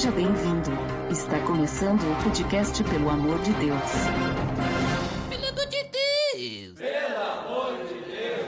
Seja bem-vindo. Está começando o podcast Pelo Amor de Deus. Pelo amor de Deus! Pelo amor de Deus!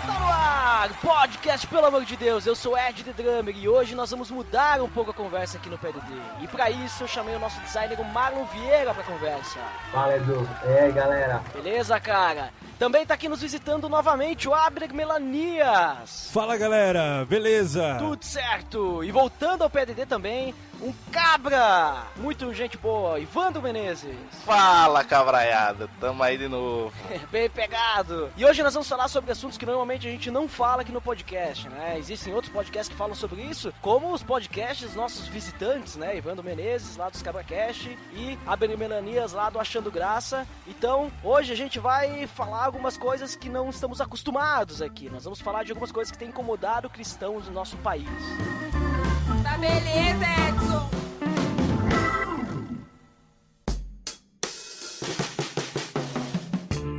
Tá no ar! Podcast Pelo Amor de Deus! Eu sou Ed The Drummer e hoje nós vamos mudar um pouco a conversa aqui no PDD. E pra isso eu chamei o nosso designer, o Marlon Vieira, pra conversa. Fala, Edu. E aí, galera? Beleza, cara? Também tá aqui nos visitando novamente o Abner Melanias. Fala, galera, beleza? Tudo certo. E voltando ao PDD também, um cabra, muito gente boa, Ivandro Menezes. Fala, cabraiada, tamo aí de novo. Bem pegado. E hoje nós vamos falar sobre assuntos que normalmente a gente não fala aqui no podcast, né? Existem outros podcasts que falam sobre isso, como os podcasts dos nossos visitantes, né? Ivandro Menezes, lá dos CabraCast, e Abner Melanias, lá do Achando Graça. Então, hoje a gente vai falar algumas coisas que não estamos acostumados aqui. Nós vamos falar de algumas coisas que têm incomodado cristãos do nosso país. Tá beleza, Edson.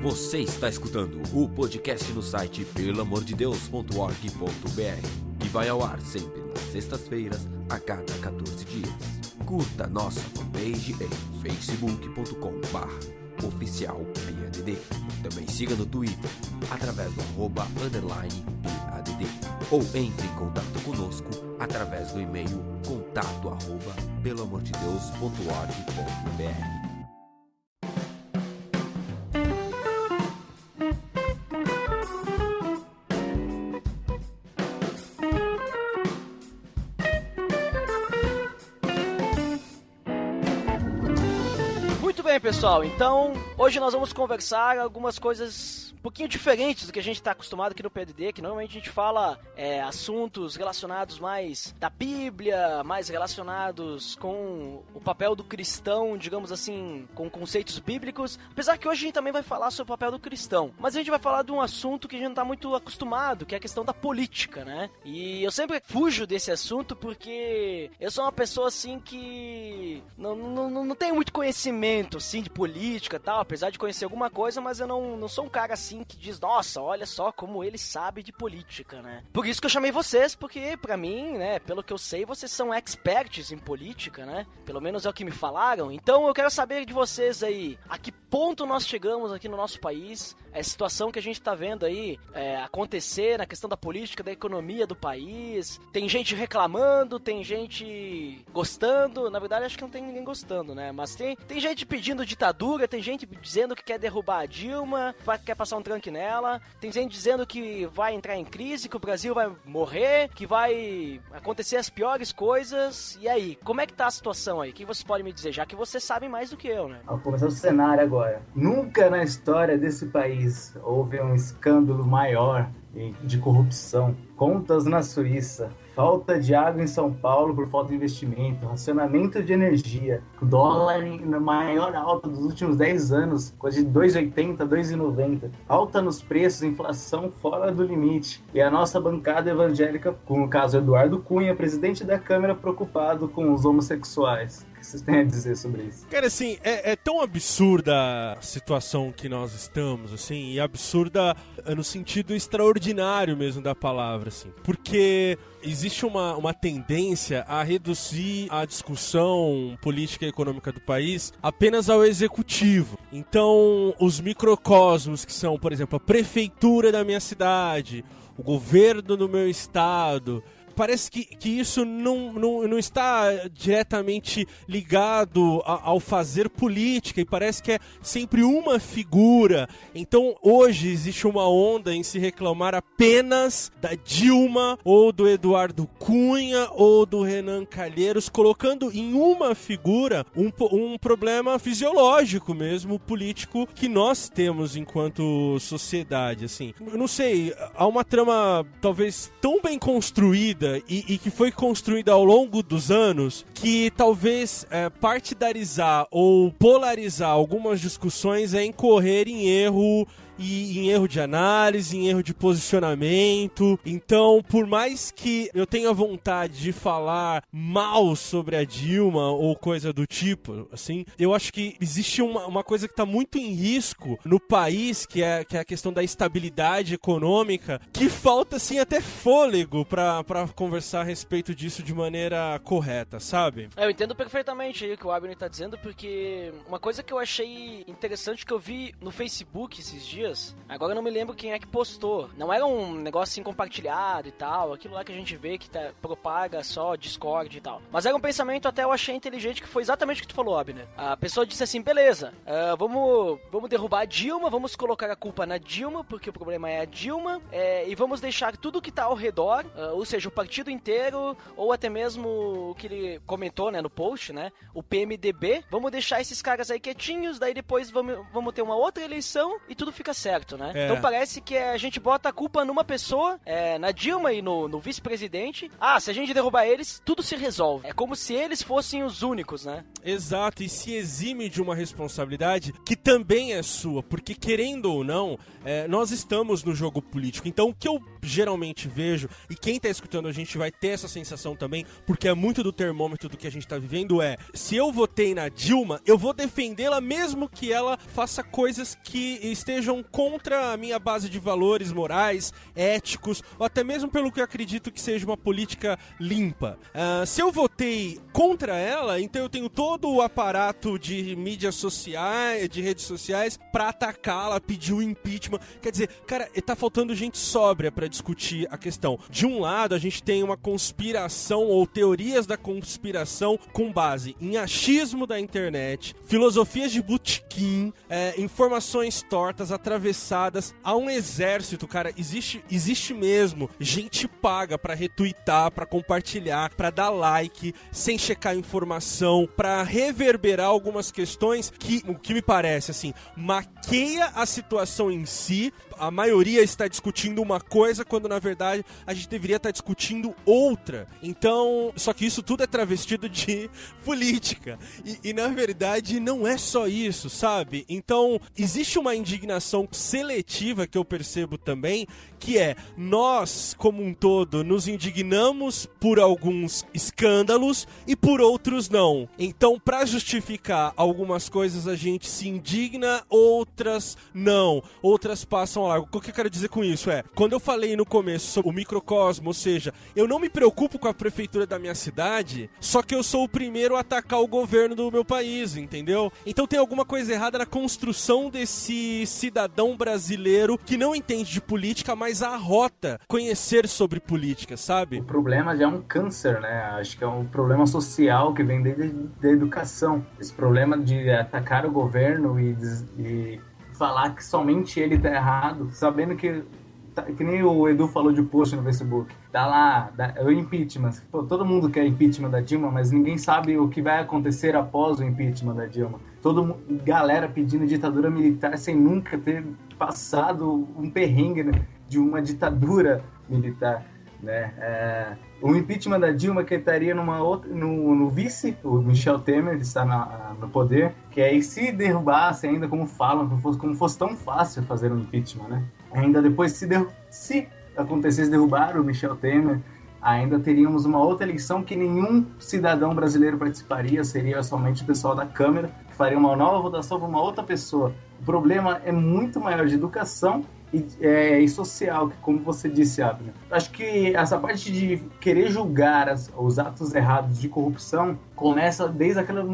Você está escutando o podcast no site pelamordedeus.org.br, que vai ao ar sempre nas sextas-feiras, a cada 14 dias. Curta nossa fanpage em facebook.com/oficialPADD. Também siga no Twitter, através do @_PADD. Ou entre em contato conosco através do e-mail contato@pelamordedeus.org.br. Bem, pessoal, então hoje nós vamos conversar algumas coisas um pouquinho diferentes do que a gente está acostumado aqui no PDD, que normalmente a gente fala assuntos relacionados mais da Bíblia, mais relacionados com o papel do cristão, digamos assim, com conceitos bíblicos, apesar que hoje a gente também vai falar sobre o papel do cristão, mas a gente vai falar de um assunto que a gente não está muito acostumado, que é a questão da política, né? E eu sempre fujo desse assunto porque eu sou uma pessoa assim que não tenho muito conhecimento assim, de política e tal, apesar de conhecer alguma coisa, mas eu não sou um cara assim que diz, nossa, olha só como ele sabe de política, né? Por isso que eu chamei vocês, porque pra mim, né, pelo que eu sei, vocês são experts em política, né? Pelo menos é o que me falaram. Então eu quero saber de vocês aí, a que ponto nós chegamos aqui no nosso país, a situação que a gente tá vendo aí acontecer na questão da política, da economia do país. Tem gente reclamando, tem gente gostando, na verdade acho que não tem ninguém gostando, né? Mas tem gente pedindo ditadura, tem gente dizendo que quer derrubar a Dilma, quer passar um tranque nela, tem gente dizendo que vai entrar em crise, que o Brasil vai morrer, que vai acontecer as piores coisas. E aí, como é que tá a situação aí? O que vocês podem me dizer? Já que vocês sabem mais do que eu, né? Vamos começar o cenário agora. Nunca na história desse país houve um escândalo maior de corrupção. Contas na Suíça, falta de água em São Paulo por falta de investimento, racionamento de energia, dólar na maior alta dos últimos 10 anos, coisa de 2,80, 2,90, alta nos preços, inflação fora do limite, e a nossa bancada evangélica, com o caso Eduardo Cunha, presidente da Câmara, preocupado com os homossexuais. O que vocês têm a dizer sobre isso? Cara, assim, é tão absurda a situação que nós estamos, assim, e absurda no sentido extraordinário mesmo da palavra, assim, porque existe uma tendência a reduzir a discussão política e econômica do país apenas ao executivo. Então, os microcosmos que são, por exemplo, a prefeitura da minha cidade, o governo do meu estado, parece que isso não está diretamente ligado ao fazer política, e parece que é sempre uma figura. Então hoje existe uma onda em se reclamar apenas da Dilma, ou do Eduardo Cunha, ou do Renan Calheiros, colocando em uma figura um problema fisiológico mesmo, político, que nós temos enquanto sociedade, assim. Eu não sei, há uma trama talvez tão bem construída e que foi construída ao longo dos anos, que talvez partidarizar ou polarizar algumas discussões é incorrer em erro e em erro de análise, em erro de posicionamento. Então, por mais que eu tenha vontade de falar mal sobre a Dilma ou coisa do tipo, assim, eu acho que existe uma coisa que está muito em risco no país, que é a questão da estabilidade econômica, que falta, assim, até fôlego para conversar a respeito disso de maneira correta, sabe? Eu entendo perfeitamente aí o que o Abner tá dizendo, porque uma coisa que eu achei interessante que eu vi no Facebook esses dias, agora eu não me lembro quem é que postou, não era um negócio assim compartilhado e tal, aquilo lá que a gente vê que propaga só Discord e tal, mas era um pensamento até eu achei inteligente, que foi exatamente o que tu falou, Abner. A pessoa disse assim, beleza, vamos derrubar a Dilma, vamos colocar a culpa na Dilma, porque o problema é a Dilma, e vamos deixar tudo que tá ao redor, ou seja, o partido inteiro, ou até mesmo o que ele comentou, né, no post, né, o PMDB, vamos deixar esses caras aí quietinhos, daí depois vamos ter uma outra eleição e tudo fica certo, né? Então parece que a gente bota a culpa numa pessoa, na Dilma e no vice-presidente. Se a gente derrubar eles, tudo se resolve. É como se eles fossem os únicos, né? Exato, e se exime de uma responsabilidade que também é sua, porque querendo ou não, nós estamos no jogo político. Então o que eu geralmente vejo, e quem tá escutando a gente vai ter essa sensação também, porque é muito do termômetro do que a gente tá vivendo, se eu votei na Dilma, eu vou defendê-la mesmo que ela faça coisas que estejam contra a minha base de valores morais, éticos, ou até mesmo pelo que eu acredito que seja uma política limpa. Se eu votei contra ela, então eu tenho todo o aparato de mídias sociais, de redes sociais, pra atacá-la, pedir o impeachment. Quer dizer, cara, tá faltando gente sóbria pra discutir a questão. De um lado, a gente tem uma conspiração ou teorias da conspiração com base em achismo da internet, filosofias de botequim, informações tortas, atravessadas. Há um exército, cara, existe mesmo gente paga pra retweetar, pra compartilhar, pra dar like, sem checar informação, pra reverberar algumas questões que, o que me parece, assim, maqueia a situação em si. A maioria está discutindo uma coisa, quando na verdade a gente deveria estar discutindo outra. Então, só que isso tudo é travestido de política. E na verdade não é só isso, sabe? Então, existe uma indignação seletiva que eu percebo também, que é, nós, como um todo, nos indignamos por alguns escândalos e por outros não. Então, para justificar algumas coisas, a gente se indigna, outras não. Outras passam ao largo. O que eu quero dizer com isso quando eu falei no começo sobre o microcosmo, ou seja, eu não me preocupo com a prefeitura da minha cidade, só que eu sou o primeiro a atacar o governo do meu país, entendeu? Então tem alguma coisa errada na construção desse cidadão brasileiro que não entende de política, mas arrota conhecer sobre política, sabe? O problema já é um câncer, né? Acho que é um problema social que vem desde a educação. Esse problema de atacar o governo e falar que somente ele tá errado, sabendo que nem o Edu falou de post no Facebook, o impeachment. Pô, todo mundo quer impeachment da Dilma, mas ninguém sabe o que vai acontecer após o impeachment da Dilma. Galera pedindo ditadura militar sem nunca ter passado um perrengue, né, de uma ditadura militar, né? O impeachment da Dilma, que estaria no vice, o Michel Temer, que está no poder, que aí se derrubasse ainda, como falam, como fosse tão fácil fazer um impeachment, né? Ainda depois, se acontecesse derrubar o Michel Temer, ainda teríamos uma outra eleição que nenhum cidadão brasileiro participaria, seria somente o pessoal da Câmara, que faria uma nova votação para uma outra pessoa. O problema é muito maior de educação e social, que, como você disse, Abner. Acho que essa parte de querer julgar os atos errados de corrupção começa desde aquela...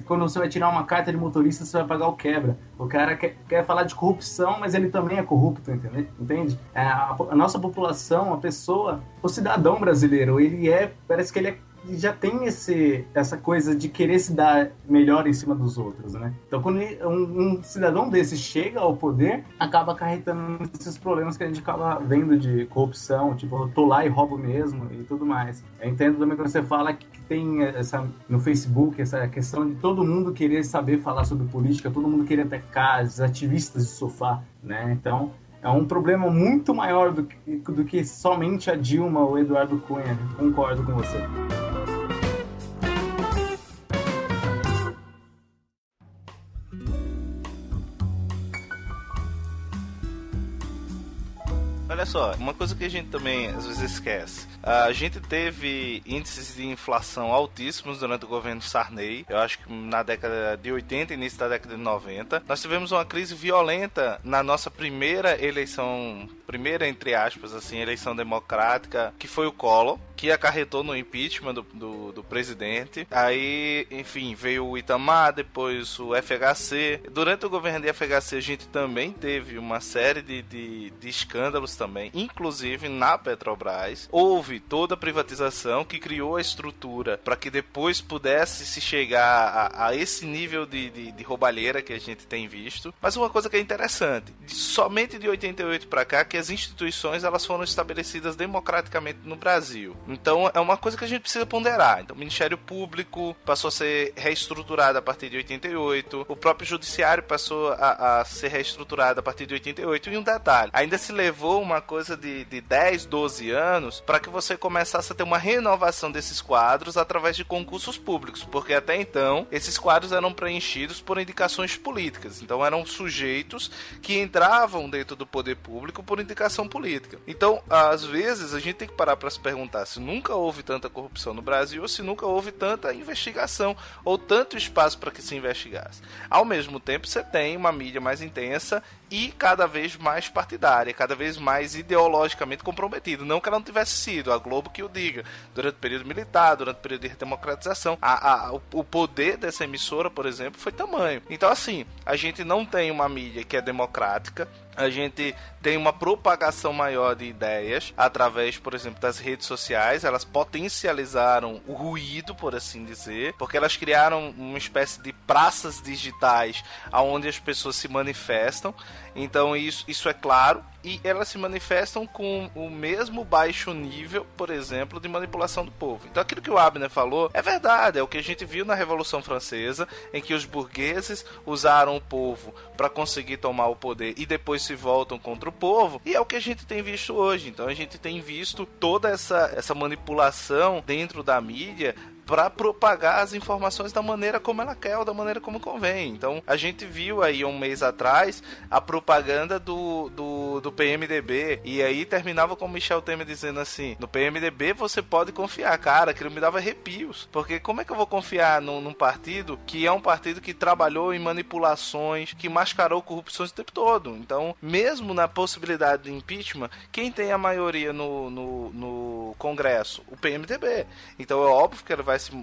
quando você vai tirar uma carta de motorista, você vai pagar o quebra. O cara quer falar de corrupção, mas ele também é corrupto, entende? A nossa população, a pessoa, o cidadão brasileiro, parece que ele já tem essa coisa de querer se dar melhor em cima dos outros, né? Então, quando um cidadão desse chega ao poder, acaba acarretando esses problemas que a gente acaba vendo de corrupção, tipo, eu tô lá e roubo mesmo e tudo mais. Eu entendo também quando você fala que tem no Facebook essa questão de todo mundo querer saber falar sobre política, todo mundo querer atacar os ativistas de sofá, né? Então, é um problema muito maior do que somente a Dilma ou o Eduardo Cunha. Concordo com você. só, uma coisa que a gente também às vezes esquece. A gente teve índices de inflação altíssimos durante o governo Sarney. Eu acho que na década de 80 e início da década de 90. Nós tivemos uma crise violenta na nossa primeira eleição, entre aspas, assim, eleição democrática, que foi o Collor, que acarretou no impeachment do presidente. Aí, enfim, veio o Itamar, depois o FHC. Durante o governo de FHC a gente também teve uma série de escândalos também, inclusive na Petrobras. Houve toda a privatização que criou a estrutura para que depois pudesse se chegar a esse nível de roubalheira que a gente tem visto. Mas uma coisa que é interessante, somente de 88 para cá que as instituições elas foram estabelecidas democraticamente no Brasil. Então é uma coisa que a gente precisa ponderar. Então o Ministério Público passou a ser reestruturado a partir de 88, o próprio Judiciário passou a ser reestruturado a partir de 88, e um detalhe, ainda se levou uma coisa de 10, 12 anos para que você começasse a ter uma renovação desses quadros através de concursos públicos, porque até então esses quadros eram preenchidos por indicações políticas, então eram sujeitos que entravam dentro do poder público por indicação política. Então, às vezes, a gente tem que parar para se perguntar se nunca houve tanta corrupção no Brasil ou se nunca houve tanta investigação ou tanto espaço para que se investigasse. Ao mesmo tempo, você tem uma mídia mais intensa e cada vez mais partidária, cada vez mais ideologicamente comprometida. Não que ela não tivesse sido, a Globo que o diga, durante o período militar, durante o período de redemocratização, o poder dessa emissora, por exemplo, foi tamanho. Então, assim, a gente não tem uma mídia que é democrática, a gente tem uma propagação maior de ideias através, por exemplo, das redes sociais. Elas potencializaram o ruído, por assim dizer, porque elas criaram uma espécie de praças digitais onde as pessoas se manifestam. Então isso é claro, e elas se manifestam com o mesmo baixo nível, por exemplo, de manipulação do povo. Então aquilo que o Abner falou é verdade, é o que a gente viu na Revolução Francesa, em que os burgueses usaram o povo para conseguir tomar o poder e depois se voltam contra o povo, e é o que a gente tem visto hoje. Então a gente tem visto toda essa manipulação dentro da mídia para propagar as informações da maneira como ela quer ou da maneira como convém. Então, a gente viu aí um mês atrás a propaganda do PMDB, e aí terminava com o Michel Temer dizendo assim: no PMDB você pode confiar. Cara, aquilo me dava arrepios, porque como é que eu vou confiar num partido que é um partido que trabalhou em manipulações, que mascarou corrupções o tempo todo? Então, mesmo na possibilidade de impeachment, quem tem a maioria no Congresso? O PMDB. Então, é óbvio que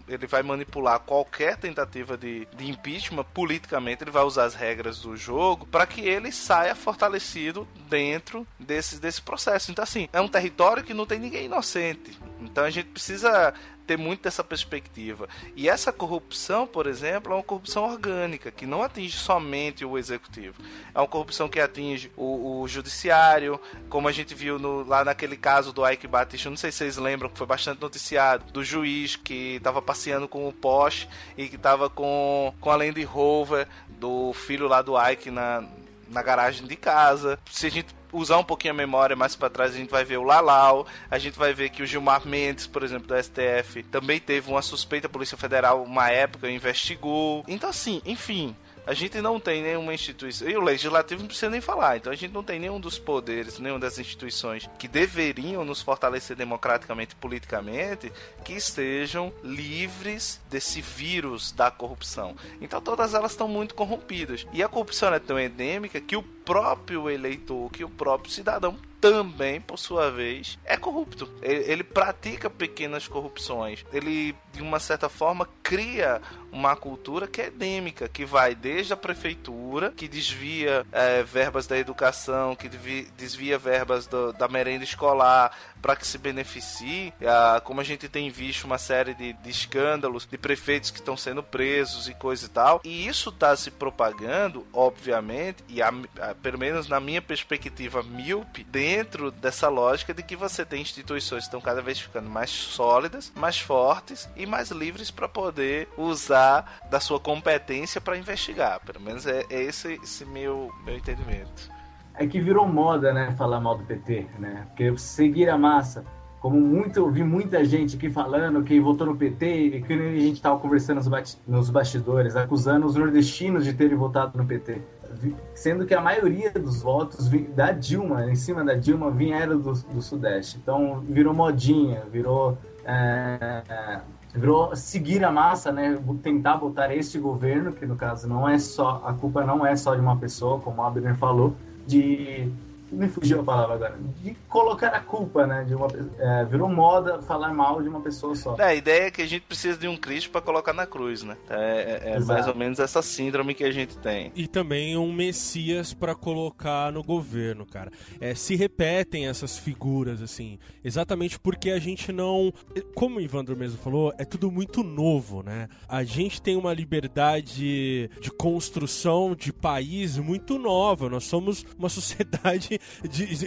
ele vai manipular qualquer tentativa de impeachment politicamente. Ele vai usar as regras do jogo para que ele saia fortalecido dentro desse processo. Então, assim, é um território que não tem ninguém inocente. Então, a gente precisa ter muito dessa perspectiva. E essa corrupção, por exemplo, é uma corrupção orgânica, que não atinge somente o executivo. É uma corrupção que atinge o judiciário, como a gente viu lá naquele caso do Ike Batista, não sei se vocês lembram, que foi bastante noticiado, do juiz que estava passeando com o Porsche e que estava com a Land Rover do filho lá do Ike na garagem de casa. Se a gente usar um pouquinho a memória mais para trás, a gente vai ver o Lalau, a gente vai ver que o Gilmar Mendes, por exemplo, do STF, também teve uma suspeita, a Polícia Federal, uma época, investigou. Então, assim, enfim, a gente não tem nenhuma instituição, e o Legislativo não precisa nem falar, então a gente não tem nenhum dos poderes, nenhuma das instituições que deveriam nos fortalecer democraticamente e politicamente, que estejam livres desse vírus da corrupção. Então todas elas estão muito corrompidas, e a corrupção é tão endêmica que o próprio eleitor, que o próprio cidadão também, por sua vez, é corrupto. Ele pratica pequenas corrupções. Ele, de uma certa forma, cria uma cultura que é endêmica, que vai desde a prefeitura, que desvia verbas da educação, que desvia verbas da merenda escolar para que se beneficie, como a gente tem visto uma série de escândalos de prefeitos que estão sendo presos e coisa e tal. E isso está se propagando, obviamente, e pelo menos na minha perspectiva míope, dentro dessa lógica de que você tem instituições que estão cada vez ficando mais sólidas, mais fortes e mais livres para poder usar da sua competência para investigar. Pelo menos é esse meu entendimento. É que virou moda, né, falar mal do PT, né? Porque seguir a massa, como eu vi muita gente aqui falando que votou no PT, e que a gente estava conversando nos bastidores, acusando os nordestinos de terem votado no PT. sendo que a maioria dos votos da Dilma, em cima da Dilma, vieram do Sudeste. Então virou modinha, virou seguir a massa, né? Tentar botar este governo, que no caso a culpa não é só de uma pessoa, como o Abner falou, me fugiu a palavra agora, de colocar a culpa, né, virou moda falar mal de uma pessoa só. A ideia é que a gente precisa de um Cristo para colocar na cruz, né? É mais ou menos essa síndrome que a gente tem. E também um Messias para colocar no governo, cara. Se repetem essas figuras, assim, exatamente porque a gente não... Como o Ivandro mesmo falou, é tudo muito novo, né? A gente tem uma liberdade de construção de país muito nova. Nós somos uma sociedade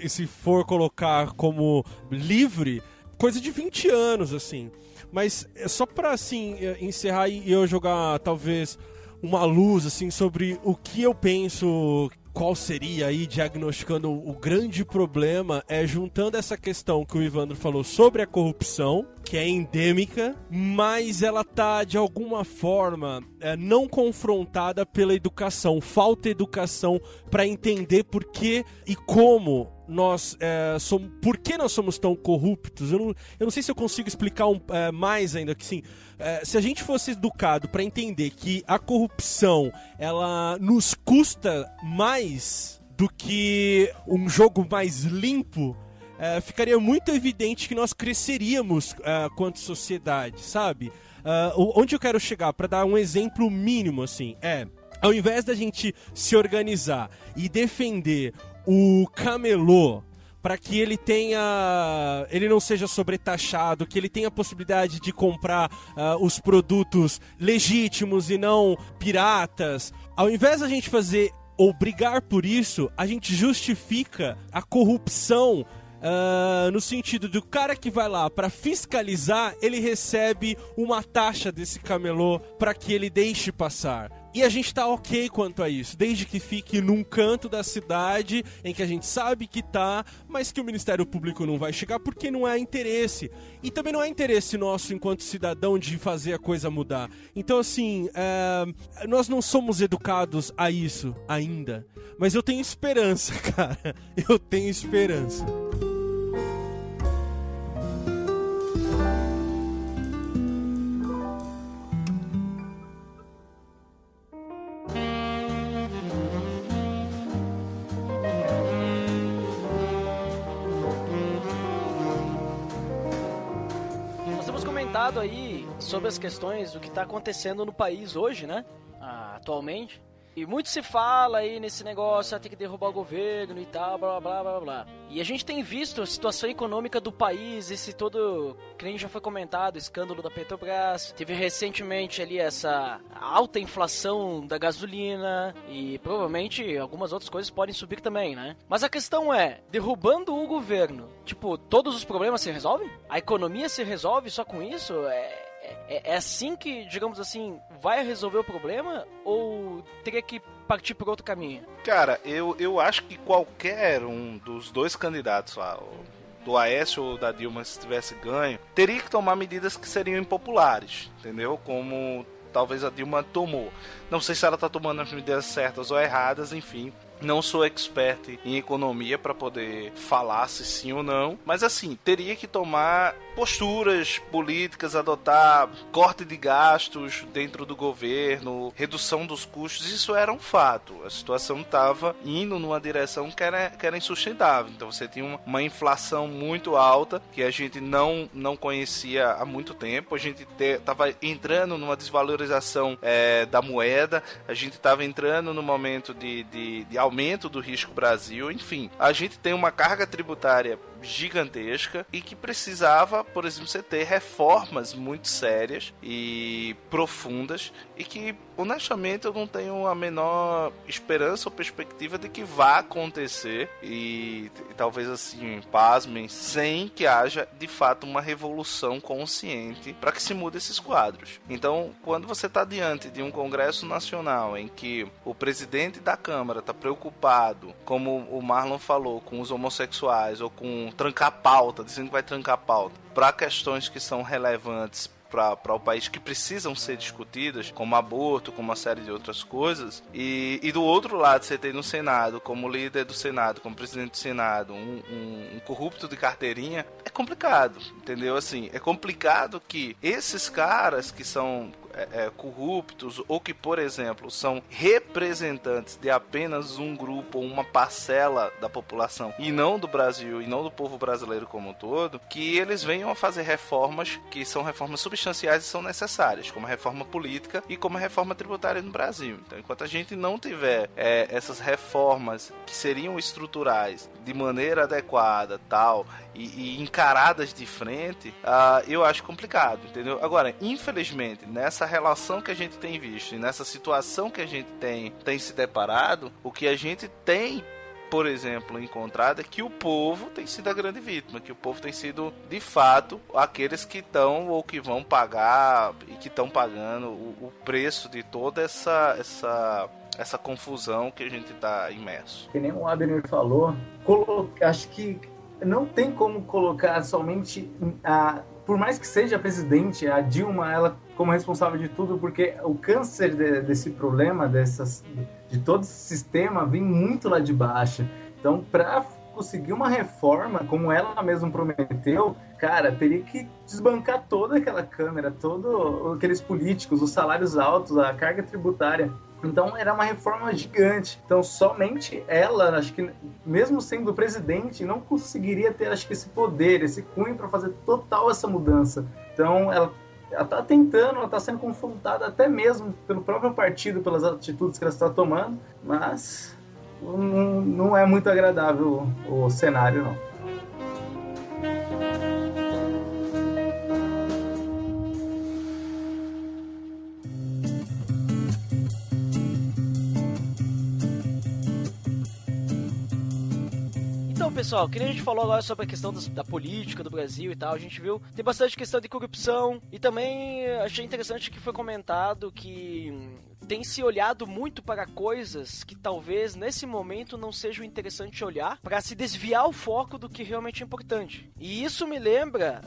se for colocar como livre, coisa de 20 anos, assim. Mas é só pra, assim, encerrar e eu jogar, talvez, uma luz, assim, sobre o que eu penso, qual seria aí, diagnosticando o grande problema, juntando essa questão que o Ivandro falou sobre a corrupção, que é endêmica, mas ela tá, de alguma forma, não confrontada pela educação. Falta educação para entender por que e como por que nós somos tão corruptos. Eu não sei se eu consigo explicar mais ainda, que sim, se a gente fosse educado para entender que a corrupção, ela nos custa mais do que um jogo mais limpo, ficaria muito evidente que nós cresceríamos quanto sociedade, sabe? Onde eu quero chegar, para dar um exemplo mínimo, assim, ao invés da gente se organizar e defender o camelô para que ele não seja sobretaxado, que ele tenha a possibilidade de comprar os produtos legítimos e não piratas, ao invés da gente fazer ou brigar por isso, a gente justifica a corrupção no sentido do cara que vai lá para fiscalizar, ele recebe uma taxa desse camelô para que ele deixe passar. E a gente tá ok quanto a isso, desde que fique num canto da cidade em que a gente sabe que tá, mas que o Ministério Público não vai chegar porque não é interesse. E também não é interesse nosso enquanto cidadão de fazer a coisa mudar. Então, assim, nós não somos educados a isso ainda. Mas eu tenho esperança, cara. Eu tenho esperança. Aí sobre as questões do que está acontecendo no país hoje, né? Atualmente. E muito se fala aí nesse negócio, tem que derrubar o governo e tal, blá, blá, blá, blá. E a gente tem visto a situação econômica do país, esse todo, que nem já foi comentado, o escândalo da Petrobras. Teve recentemente ali essa alta inflação da gasolina e provavelmente algumas outras coisas podem subir também, né? Mas a questão é, derrubando o governo, tipo, todos os problemas se resolvem? A economia se resolve só com isso? É assim que, digamos assim, vai resolver o problema ou teria que partir por outro caminho? Cara, eu acho que qualquer um dos dois candidatos lá, do Aécio ou da Dilma, se tivesse ganho, teria que tomar medidas que seriam impopulares, entendeu? Como talvez a Dilma tomou. Não sei se ela está tomando as medidas certas ou erradas, enfim. Não sou expert em economia para poder falar se sim ou não, mas assim, teria que tomar posturas políticas, adotar corte de gastos dentro do governo, redução dos custos, isso era um fato. A situação estava indo numa direção que era insustentável. Então você tinha uma inflação muito alta que a gente não conhecia há muito tempo, a gente estava entrando numa desvalorização da moeda, a gente estava entrando no momento de aumento do risco Brasil, enfim, a gente tem uma carga tributária gigantesca e que precisava, por exemplo, você ter reformas muito sérias e profundas e que, honestamente, eu não tenho a menor esperança ou perspectiva de que vá acontecer e talvez assim, pasmem, sem que haja de fato uma revolução consciente para que se mude esses quadros. Então, quando você está diante de um Congresso Nacional em que o presidente da Câmara está preocupado, como o Marlon falou, com os homossexuais ou com trancar pauta, dizendo que vai trancar pauta, para questões que são relevantes para o país que precisam ser discutidas, como aborto, como uma série de outras coisas, e do outro lado você tem no Senado, como líder do Senado, como presidente do Senado, um corrupto de carteirinha, é complicado, entendeu? Assim, é complicado que esses caras que são corruptos ou que, por exemplo, são representantes de apenas um grupo ou uma parcela da população e não do Brasil e não do povo brasileiro como um todo, que eles venham a fazer reformas que são reformas substanciais e são necessárias, como a reforma política e como a reforma tributária no Brasil. Então, enquanto a gente não tiver essas reformas que seriam estruturais de maneira adequada, tal, e encaradas de frente, eu acho complicado, entendeu? Agora, infelizmente, nessa relação que a gente tem visto e nessa situação que a gente tem se deparado, o que a gente tem, por exemplo, encontrado é que o povo tem sido a grande vítima, que o povo tem sido, de fato, aqueles que estão ou que vão pagar e que estão pagando o preço de toda essa confusão que a gente está imerso. Que nem o Abner falou, acho que não tem como colocar somente por mais que seja a presidente, a Dilma, ela como responsável de tudo, porque o câncer desse problema, de todo esse sistema, vem muito lá de baixo. Então, para conseguir uma reforma, como ela mesma prometeu, cara, teria que desbancar toda aquela Câmara, todos aqueles políticos, os salários altos, a carga tributária. Então era uma reforma gigante. Então somente ela, acho que mesmo sendo presidente, não conseguiria ter, acho que, esse poder, esse cunho para fazer total essa mudança. Então ela está tentando, ela está sendo confrontada até mesmo pelo próprio partido, pelas atitudes que ela está tomando, mas não é muito agradável o cenário, não. Pessoal, que nem a gente falou agora sobre a questão da política do Brasil e tal, a gente viu, tem bastante questão de corrupção e também achei interessante que foi comentado que tem se olhado muito para coisas que talvez nesse momento não sejam interessante olhar para se desviar o foco do que realmente é importante. E isso me lembra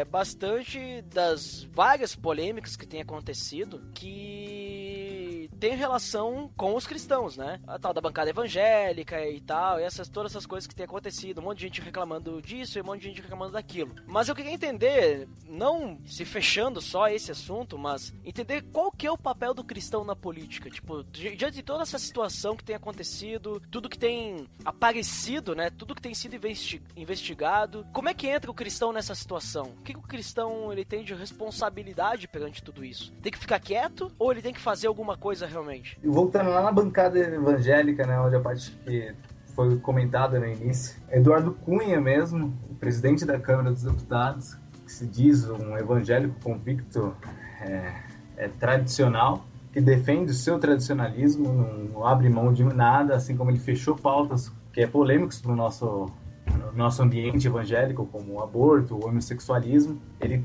bastante das várias polêmicas que tem acontecido que tem relação com os cristãos, né? A tal da bancada evangélica e tal, e todas essas coisas que tem acontecido, um monte de gente reclamando disso e um monte de gente reclamando daquilo. Mas eu queria entender, não se fechando só esse assunto, mas entender qual que é o papel do cristão na política, tipo, diante de toda essa situação que tem acontecido, tudo que tem aparecido, né, tudo que tem sido investigado, como é que entra o cristão nessa situação? O que o cristão ele tem de responsabilidade perante tudo isso? Tem que ficar quieto ou ele tem que fazer alguma coisa realmente? Voltando lá na bancada evangélica, né, onde a parte que foi comentada no início, Eduardo Cunha mesmo, o presidente da Câmara dos Deputados, que se diz um evangélico convicto tradicional, que defende o seu tradicionalismo, não abre mão de nada, assim como ele fechou pautas que é polêmicas para o nosso ambiente evangélico, como o aborto, o homossexualismo. Ele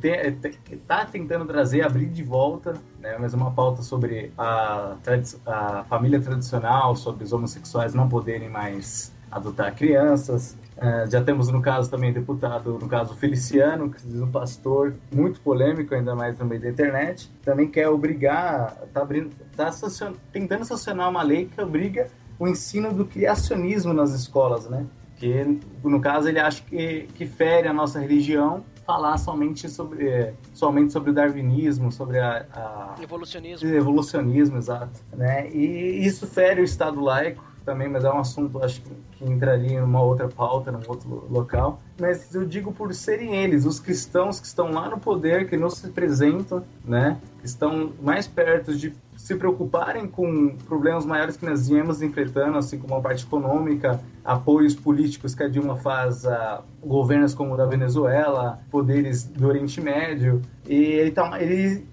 está tentando abrir de volta, né, mais uma pauta sobre a família tradicional, sobre os homossexuais não poderem mais adotar crianças. Já temos no caso também deputado, no caso Feliciano, que diz um pastor muito polêmico, ainda mais no meio da internet, também quer obrigar, tentando sancionar uma lei que obriga o ensino do criacionismo nas escolas, né? Que no caso ele acha que fere a nossa religião falar somente sobre o darwinismo, sobre evolucionismo, exato, né? E isso fere o Estado laico também, mas é um assunto, acho que entraria em uma outra pauta, num outro local. Mas eu digo por serem eles, os cristãos que estão lá no poder, que nos representam, né? Que estão mais perto de se preocuparem com problemas maiores que nós viemos enfrentando, assim como a parte econômica, apoios políticos que a Dilma faz a governos como o da Venezuela, poderes do Oriente Médio, e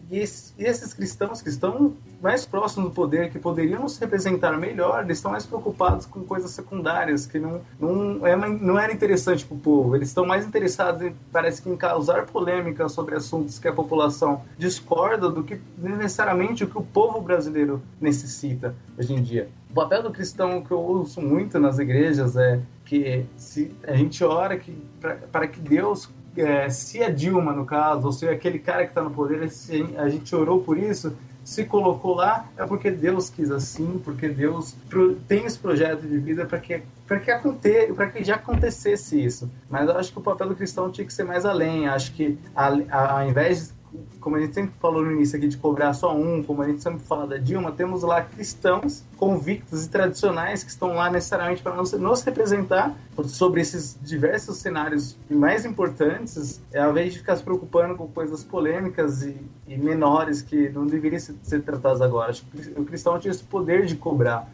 esses cristãos que estão mais próximos do poder, que poderiam nos representar melhor, eles estão mais preocupados com coisas secundárias, que não era interessante para o povo. Eles estão mais interessados, parece que, em causar polêmica sobre assuntos que a população discorda do que necessariamente o que o povo brasileiro necessita hoje em dia. O papel do cristão que eu ouço muito nas igrejas é que se a gente ora para que Deus se a Dilma, no caso, ou se aquele cara que está no poder, se a gente orou por isso, se colocou lá, é porque Deus quis assim, porque Deus tem esse projeto de vida para que já acontecesse isso. Mas eu acho que o papel do cristão tinha que ser mais além. Acho que ao invés de, como a gente sempre falou no início aqui, de cobrar só como a gente sempre fala da Dilma, temos lá cristãos convictos e tradicionais que estão lá necessariamente para nos representar sobre esses diversos cenários mais importantes, ao invés de ficar se preocupando com coisas polêmicas e menores que não deveriam ser tratadas agora. Acho que o cristão tinha esse poder de cobrar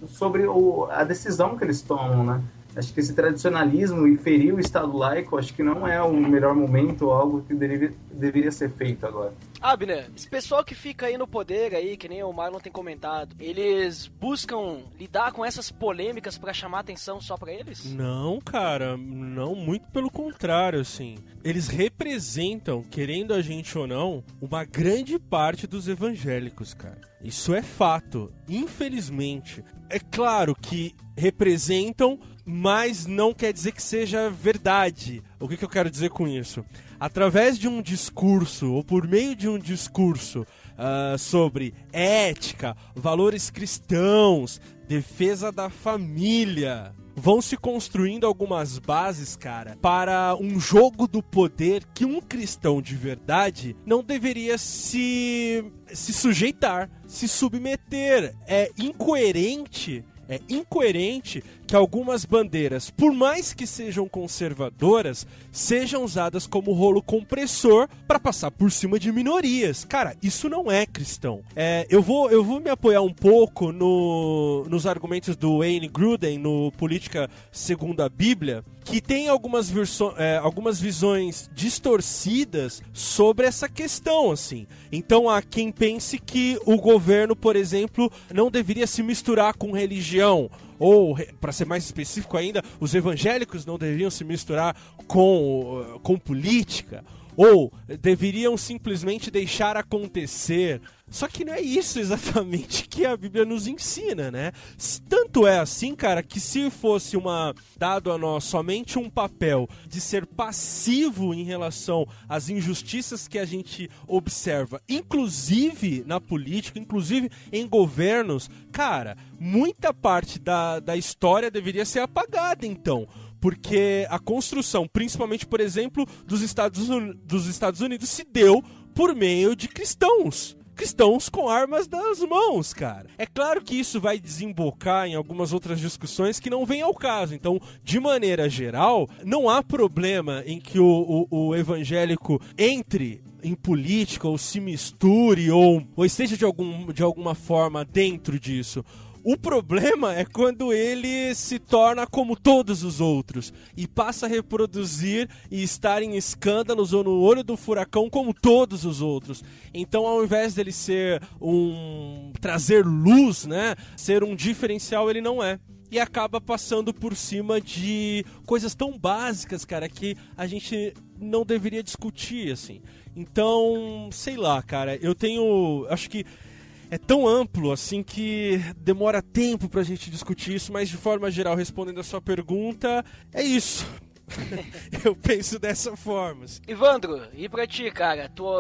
sobre a decisão que eles tomam, né? Acho que esse tradicionalismo e ferir o Estado laico, acho que não é o melhor momento ou algo que deveria ser feito agora. Abner, esse pessoal que fica aí no poder aí, que nem o Marlon tem comentado, eles buscam lidar com essas polêmicas pra chamar atenção só pra eles? Não, cara, não, muito pelo contrário, assim. Eles representam, querendo a gente ou não, uma grande parte dos evangélicos, cara. Isso é fato, infelizmente. É claro que representam, mas não quer dizer que seja verdade. O que eu quero dizer com isso? Através de um discurso, ou por meio de um discurso sobre ética, valores cristãos, defesa da família, vão se construindo algumas bases, cara, para um jogo do poder que um cristão de verdade não deveria se sujeitar, se submeter. É incoerente que algumas bandeiras, por mais que sejam conservadoras, sejam usadas como rolo compressor para passar por cima de minorias. Cara, isso não é cristão. Eu vou me apoiar um pouco nos argumentos do Wayne Grudem no Política Segundo a Bíblia, que tem algumas visões distorcidas sobre essa questão, assim. Então há quem pense que o governo, por exemplo, não deveria se misturar com religião, ou, para ser mais específico ainda, os evangélicos não deveriam se misturar com política, ou deveriam simplesmente deixar acontecer. Só que não é isso exatamente que a Bíblia nos ensina, né? Tanto é assim, cara, que se fosse dado a nós somente um papel de ser passivo em relação às injustiças que a gente observa, inclusive na política, inclusive em governos, cara, muita parte da história deveria ser apagada, então. Porque a construção, principalmente, por exemplo, dos Estados Unidos, se deu por meio de cristãos com armas nas mãos, cara. É claro que isso vai desembocar em algumas outras discussões que não vêm ao caso. Então, de maneira geral, não há problema em que o evangélico entre em política, ou se misture, ou esteja de alguma forma dentro disso. O problema é quando ele se torna como todos os outros e passa a reproduzir e estar em escândalos ou no olho do furacão como todos os outros. Então, ao invés dele ser trazer luz, né, ser um diferencial, ele não é. E acaba passando por cima de coisas tão básicas, cara, que a gente não deveria discutir, assim. Então, sei lá, cara, acho que é tão amplo, assim, que demora tempo pra gente discutir isso, mas de forma geral, respondendo a sua pergunta, é isso. Eu penso dessa forma. Assim. Evandro, e pra ti, cara? Tô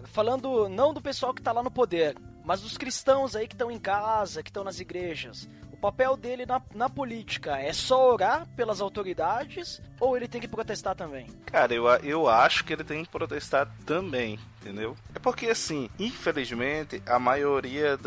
falando não do pessoal que tá lá no poder, mas dos cristãos aí que estão em casa, que estão nas igrejas. O papel dele na política é só orar pelas autoridades ou ele tem que protestar também? Cara, eu acho que ele tem que protestar também, entendeu? É porque, assim, infelizmente, a maioria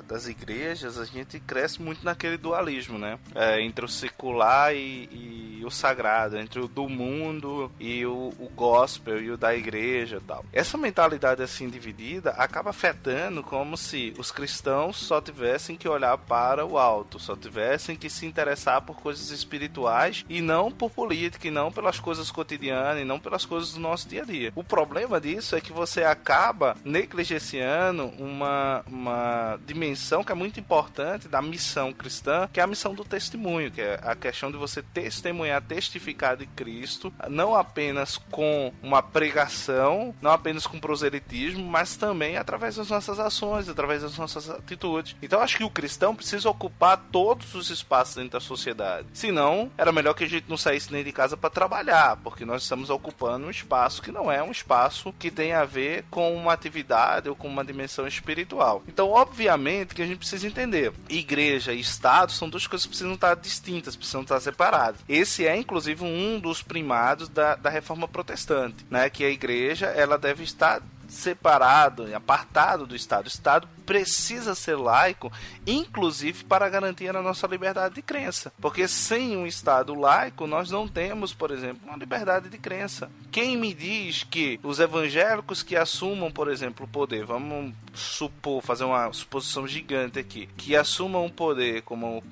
das igrejas, a gente cresce muito naquele dualismo, né? Entre o secular e o sagrado, entre o do mundo e o gospel e o da igreja e tal. Essa mentalidade, assim, dividida, acaba afetando como se os cristãos só tivessem que olhar para o alto, só tivessem que se interessar por coisas espirituais e não por política, e não pelas coisas cotidianas, e não pelas coisas do nosso dia a dia. O problema disso é que você acaba negligenciando uma dimensão que é muito importante da missão cristã, que é a missão do testemunho, que é a questão de você testemunhar, testificar de Cristo, não apenas com uma pregação, não apenas com proselitismo, mas também através das nossas ações, através das nossas atitudes. Então acho que o cristão precisa ocupar ocupar todos os espaços dentro da sociedade. Senão, era melhor que a gente não saísse nem de casa para trabalhar, porque nós estamos ocupando um espaço que não é um espaço que tem a ver com uma atividade ou com uma dimensão espiritual. Então, obviamente que a gente precisa entender, igreja e Estado são duas coisas que precisam estar distintas, precisam estar separadas. Esse é, inclusive, um dos primados da reforma protestante, né? Que a igreja, ela deve estar separado, apartado do Estado. O Estado precisa ser laico, inclusive para garantir a nossa liberdade de crença. Porque sem um Estado laico, nós não temos, por exemplo, uma liberdade de crença. Quem me diz que os evangélicos que assumam, por exemplo, o poder, vamos supor, fazer uma suposição gigante aqui, que assumam o poder como...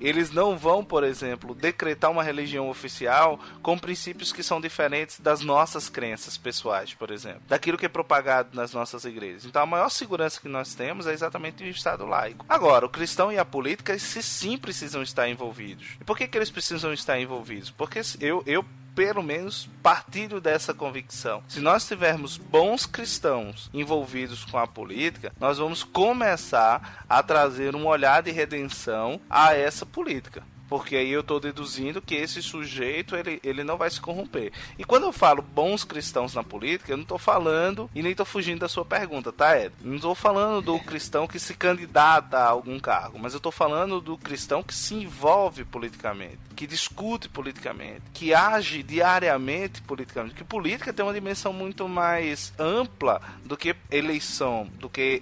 eles não vão, por exemplo, decretar uma religião oficial com princípios que são diferentes das nossas crenças pessoais, por exemplo. Daquilo que é propagado nas nossas igrejas. Então, a maior segurança que nós temos é exatamente o Estado laico. Agora, o cristão e a política, sim precisam estar envolvidos. E por que eles precisam estar envolvidos? Porque eu pelo menos partilho dessa convicção. Se nós tivermos bons cristãos envolvidos com a política, nós vamos começar a trazer um olhar de redenção a essa política. Porque aí eu estou deduzindo que esse sujeito ele não vai se corromper. E quando eu falo bons cristãos na política, eu não estou falando, e nem estou fugindo da sua pergunta, tá, Ed? Não estou falando do cristão que se candidata a algum cargo, mas eu estou falando do cristão que se envolve politicamente, que discute politicamente, que age diariamente politicamente. Que política tem uma dimensão muito mais ampla do que eleição, do que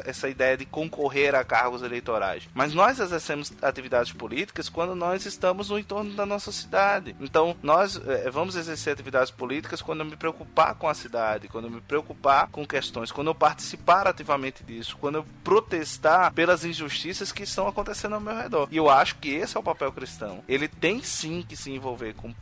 essa ideia de concorrer a cargos eleitorais. Mas nós exercemos atividades políticas quando nós estamos no entorno da nossa cidade. Então, nós vamos exercer atividades políticas quando eu me preocupar com a cidade, quando eu me preocupar com questões, quando eu participar ativamente disso, quando eu protestar pelas injustiças que estão acontecendo ao meu redor. E eu acho que esse é o papel cristão. Ele tem sim que se envolver com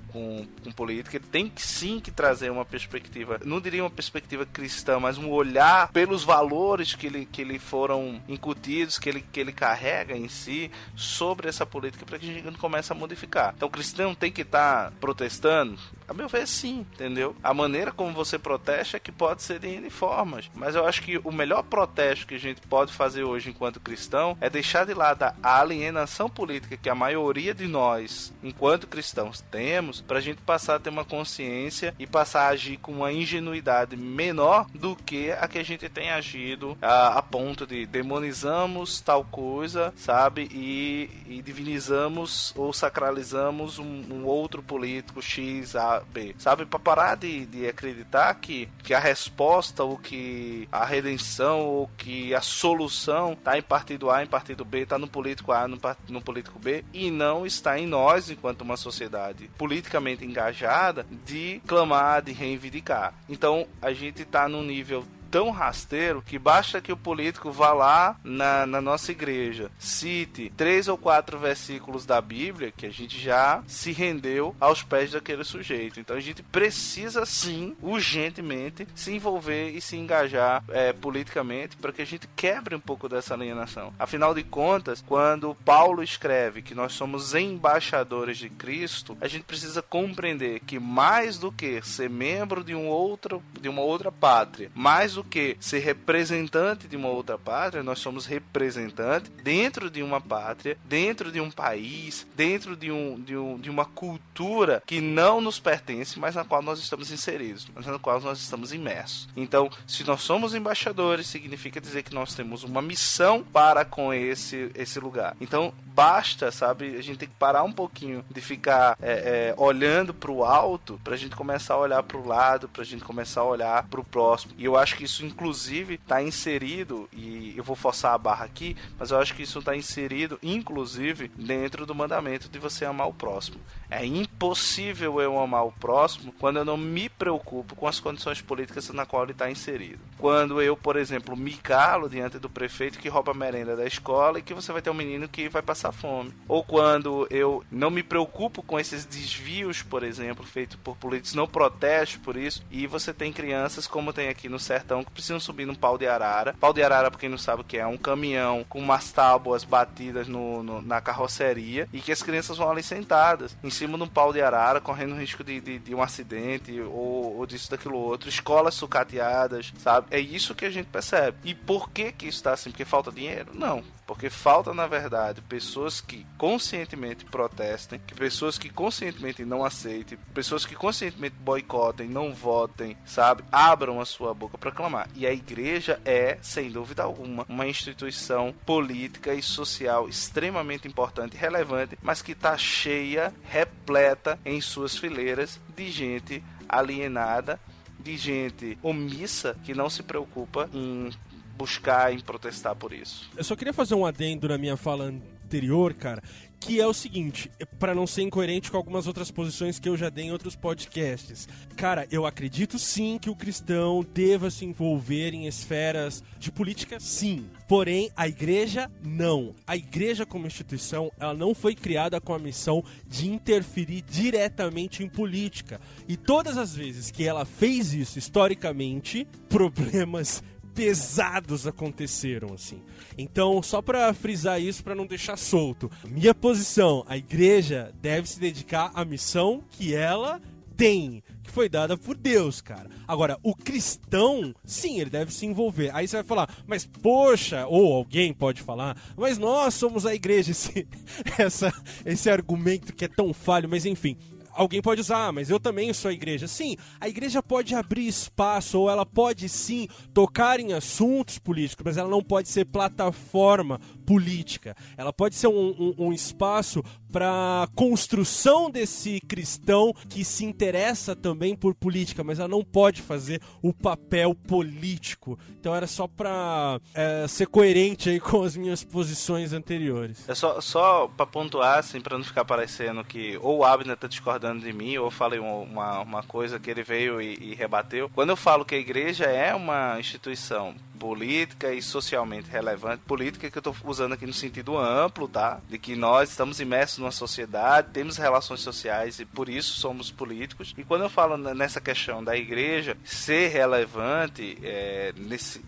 política, ele tem sim que trazer uma perspectiva, não diria uma perspectiva cristã, mas um olhar pelos valores que lhe foram incutidos, que ele carrega em si sobre essa política, para que a gente comece a modificar. Então o cristão tem que estar protestando? A meu ver, sim, entendeu? A maneira como você protesta é que pode ser de N formas, mas eu acho que o melhor protesto que a gente pode fazer hoje enquanto cristão é deixar de lado a alienação política que a maioria de nós, enquanto cristãos, temos, para a gente passar a ter uma consciência e passar a agir com uma ingenuidade menor do que a que a gente tem agido a ponto de demonizamos tal coisa, sabe? E divinizamos ou sacralizamos um outro político X, A, B, sabe? Para parar de acreditar que a resposta ou que a redenção ou que a solução está em partido A, em partido B, está no político A, no político B, e não está em nós, enquanto uma sociedade politicamente engajada, de clamar, de reivindicar. Então a gente está num nível tão rasteiro que basta que o político vá lá na nossa igreja, cite 3 ou 4 versículos da Bíblia, que a gente já se rendeu aos pés daquele sujeito. Então a gente precisa sim, urgentemente, se envolver e se engajar politicamente para que a gente quebre um pouco dessa alienação. Afinal de contas, quando Paulo escreve que nós somos embaixadores de Cristo, a gente precisa compreender que mais do que ser membro de uma outra pátria, mais do que ser representante de uma outra pátria, nós somos representantes dentro de uma pátria, dentro de um país, dentro de uma cultura que não nos pertence, mas na qual nós estamos inseridos, mas na qual nós estamos imersos. Então, se nós somos embaixadores, significa dizer que nós temos uma missão para com esse lugar. Então, basta, sabe, a gente tem que parar um pouquinho de ficar olhando para o alto, para a gente começar a olhar para o lado, para a gente começar a olhar para o próximo. E eu acho que isso inclusive está inserido, e eu vou forçar a barra aqui, mas eu acho que isso está inserido inclusive dentro do mandamento de você amar o próximo. É impossível eu amar o próximo quando eu não me preocupo com as condições políticas na qual ele está inserido. Quando eu, por exemplo, me calo diante do prefeito que rouba a merenda da escola e que você vai ter um menino que vai passar fome. Ou quando eu não me preocupo com esses desvios, por exemplo, feitos por políticos, não protesto por isso, e você tem crianças, como tem aqui no sertão, que precisam subir num pau de arara. Pau de arara, pra quem não sabe o que é um caminhão com umas tábuas batidas na carroceria, e que as crianças vão ali sentadas em cima de um pau de arara, correndo risco de um acidente ou disso, daquilo outro. Escolas sucateadas, sabe? É isso que a gente percebe. E por que isso está assim? Porque falta dinheiro? Não. porque falta, na verdade, pessoas que conscientemente protestem, que pessoas que conscientemente não aceitem, pessoas que conscientemente boicotem, não votem, sabe? Abram a sua boca para clamar. E a igreja é, sem dúvida alguma, uma instituição política e social extremamente importante e relevante, mas que está cheia, repleta em suas fileiras de gente alienada, de gente omissa que não se preocupa em buscar, em protestar por isso. Eu só queria fazer um adendo na minha fala anterior, cara, que é o seguinte, para não ser incoerente com algumas outras posições que eu já dei em outros podcasts. Cara, eu acredito sim que o cristão deva se envolver em esferas de política, sim. Porém, a igreja, não. A igreja como instituição, ela não foi criada com a missão de interferir diretamente em política. E todas as vezes que ela fez isso, historicamente, problemas pesados aconteceram, assim. Então, só pra frisar isso, pra não deixar solto, minha posição, a igreja deve se dedicar à missão que ela tem, que foi dada por Deus, cara. Agora, o cristão, sim, ele deve se envolver. Aí você vai falar, mas poxa, ou alguém pode falar, mas nós somos a igreja, esse argumento que é tão falho, mas enfim. Alguém pode usar, mas eu também sou a igreja. Sim, a igreja pode abrir espaço, ou ela pode sim tocar em assuntos políticos, mas ela não pode ser plataforma política. Ela pode ser um espaço para construção desse cristão que se interessa também por política, mas ela não pode fazer o papel político. Então era só para ser coerente aí com as minhas posições anteriores. É só para pontuar, assim, para não ficar parecendo que ou o Abner tá discordando de mim, ou eu falei uma coisa que ele veio e rebateu. Quando eu falo que a igreja é uma instituição política e socialmente relevante, política que eu tô usando aqui no sentido amplo, tá? De que nós estamos imersos numa sociedade, temos relações sociais e por isso somos políticos. E quando eu falo nessa questão da igreja ser relevante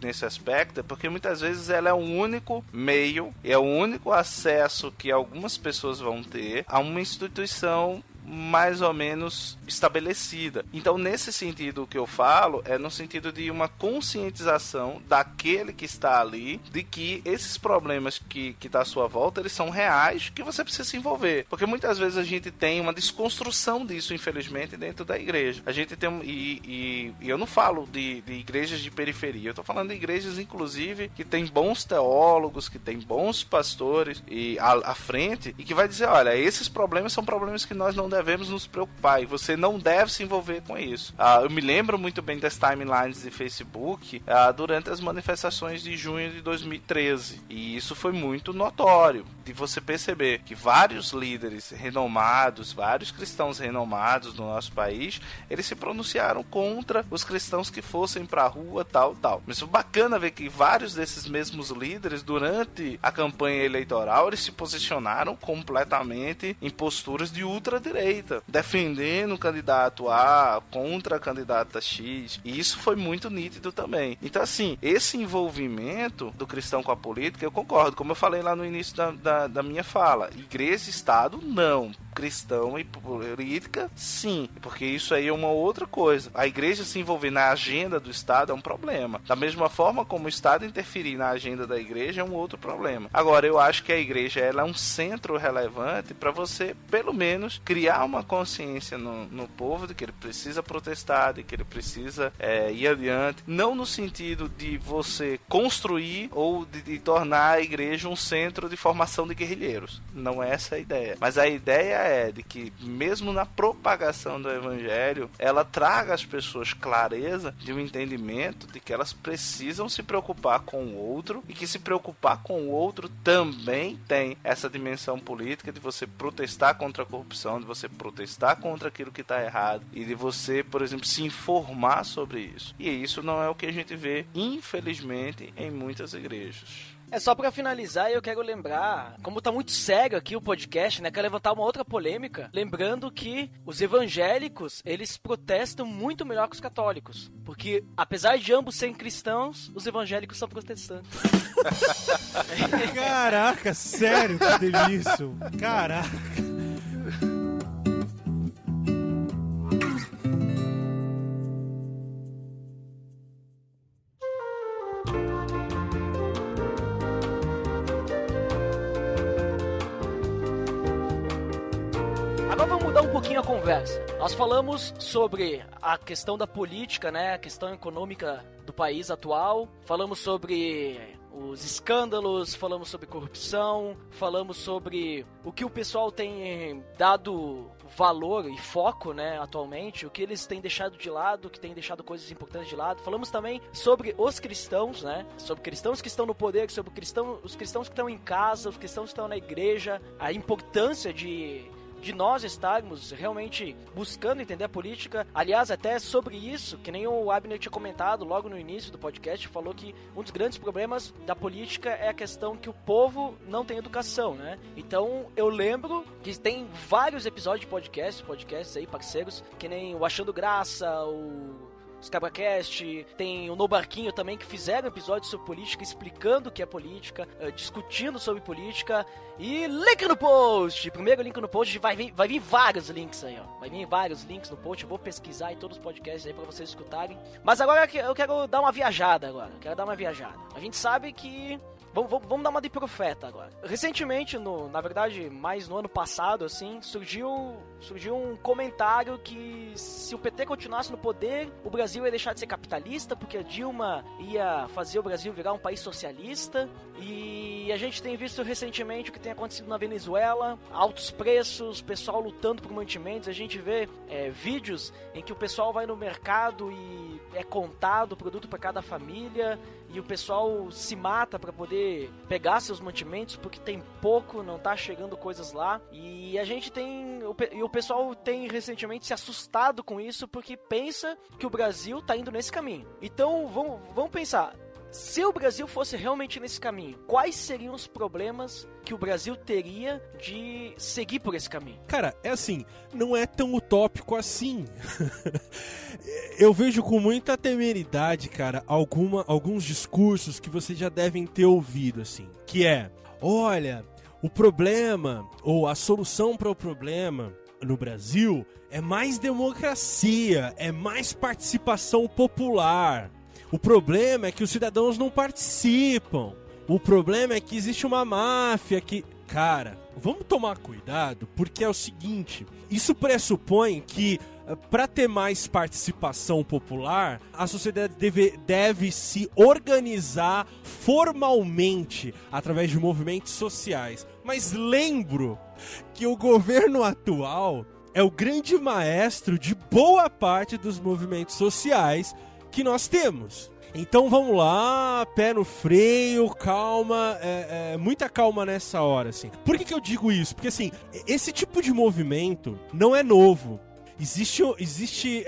nesse aspecto, é porque muitas vezes ela é o único meio, é o único acesso que algumas pessoas vão ter a uma instituição mais ou menos estabelecida. Então, nesse sentido, o que eu falo é no sentido de uma conscientização daquele que está ali, de que esses problemas que está à sua volta, eles são reais, que você precisa se envolver. Porque muitas vezes a gente tem uma desconstrução disso, infelizmente, dentro da igreja. A gente tem... E eu não falo de igrejas de periferia, eu estou falando de igrejas, inclusive, que tem bons teólogos, que tem bons pastores à frente, e que vai dizer, olha, esses problemas são problemas que nós não devemos nos preocupar e você não deve se envolver com isso. Eu me lembro muito bem das timelines de Facebook durante as manifestações de junho de 2013 e isso foi muito notório de você perceber que vários líderes renomados, vários cristãos renomados no nosso país, eles se pronunciaram contra os cristãos que fossem pra rua, tal. Mas é bacana ver que vários desses mesmos líderes, durante a campanha eleitoral, eles se posicionaram completamente em posturas de ultradireita, defendendo o candidato A contra a candidata X, e isso foi muito nítido também. Então, assim, esse envolvimento do cristão com a política, eu concordo, como eu falei lá no início da minha fala, igreja e Estado, não. Cristão e política, sim, porque isso aí é uma outra coisa. A igreja se envolver na agenda do Estado é um problema. Da mesma forma como o Estado interferir na agenda da igreja é um outro problema. Agora, eu acho que a igreja ela é um centro relevante para você, pelo menos, criar uma consciência no povo de que ele precisa protestar, de que ele precisa ir adiante, não no sentido de você construir ou de tornar a igreja um centro de formação de guerrilheiros. Não é essa a ideia. Mas a ideia é de que, mesmo na propagação do evangelho, ela traga às pessoas clareza de um entendimento de que elas precisam se preocupar com o outro e que se preocupar com o outro também tem essa dimensão política de você protestar contra a corrupção, de você protestar contra aquilo que está errado e de você, por exemplo, se informar sobre isso. E isso não é o que a gente vê, infelizmente, em muitas igrejas. Só pra finalizar, eu quero lembrar, como tá muito sério aqui o podcast, né, quero levantar uma outra polêmica, lembrando que os evangélicos, eles protestam muito melhor que os católicos, porque apesar de ambos serem cristãos, os evangélicos são protestantes. Caraca, sério que teve isso? Caraca. mudar um pouquinho a conversa. Nós falamos sobre a questão da política, né? A questão econômica do país atual. Falamos sobre os escândalos, falamos sobre corrupção, falamos sobre o que o pessoal tem dado valor e foco, né, atualmente, o que eles têm deixado de lado, que têm deixado coisas importantes de lado. Falamos também sobre os cristãos, né, sobre cristãos que estão no poder, sobre os cristãos que estão em casa, os cristãos que estão na igreja, a importância de nós estarmos realmente buscando entender a política. Aliás, até sobre isso, que nem o Abner tinha comentado logo no início do podcast, falou que um dos grandes problemas da política é a questão que o povo não tem educação, né? Então, eu lembro que tem vários episódios de podcasts aí, parceiros, que nem o Achando Graça, o ScabraCast, tem o No Barquinho também, que fizeram episódios sobre política, explicando o que é política, discutindo sobre política. E link no post! Primeiro link no post, vai vir vários links aí, ó. Vai vir vários links no post, eu vou pesquisar em todos os podcasts aí pra vocês escutarem. Mas agora eu quero dar uma viajada agora, A gente sabe que... Vamos dar uma de profeta agora. Recentemente, na verdade, mais no ano passado, assim, surgiu um comentário que se o PT continuasse no poder, o Brasil ia deixar de ser capitalista, porque a Dilma ia fazer o Brasil virar um país socialista. E a gente tem visto recentemente o que tem acontecido na Venezuela, altos preços, pessoal lutando por mantimentos. A gente vê vídeos em que o pessoal vai no mercado e é contado o produto para cada família, e o pessoal se mata para poder pegar seus mantimentos porque tem pouco, não tá chegando coisas lá. E a gente o pessoal tem recentemente se assustado com isso porque pensa que o Brasil tá indo nesse caminho. Então vamos pensar, se o Brasil fosse realmente nesse caminho, quais seriam os problemas que o Brasil teria de seguir por esse caminho? Cara, é assim, não é tão utópico assim. Eu vejo com muita temeridade, cara, alguns discursos que vocês já devem ter ouvido, assim, que é, olha, o problema, ou a solução para o problema no Brasil é mais democracia, é mais participação popular. O problema é que os cidadãos não participam. O problema é que existe uma máfia que... Cara, vamos tomar cuidado, porque é o seguinte, isso pressupõe que para ter mais participação popular, a sociedade deve se organizar formalmente através de movimentos sociais. Mas lembro que o governo atual é o grande maestro de boa parte dos movimentos sociais que nós temos. Então vamos lá, pé no freio, calma, muita calma nessa hora, assim. Por que eu digo isso? Porque, assim, esse tipo de movimento não é novo. Existe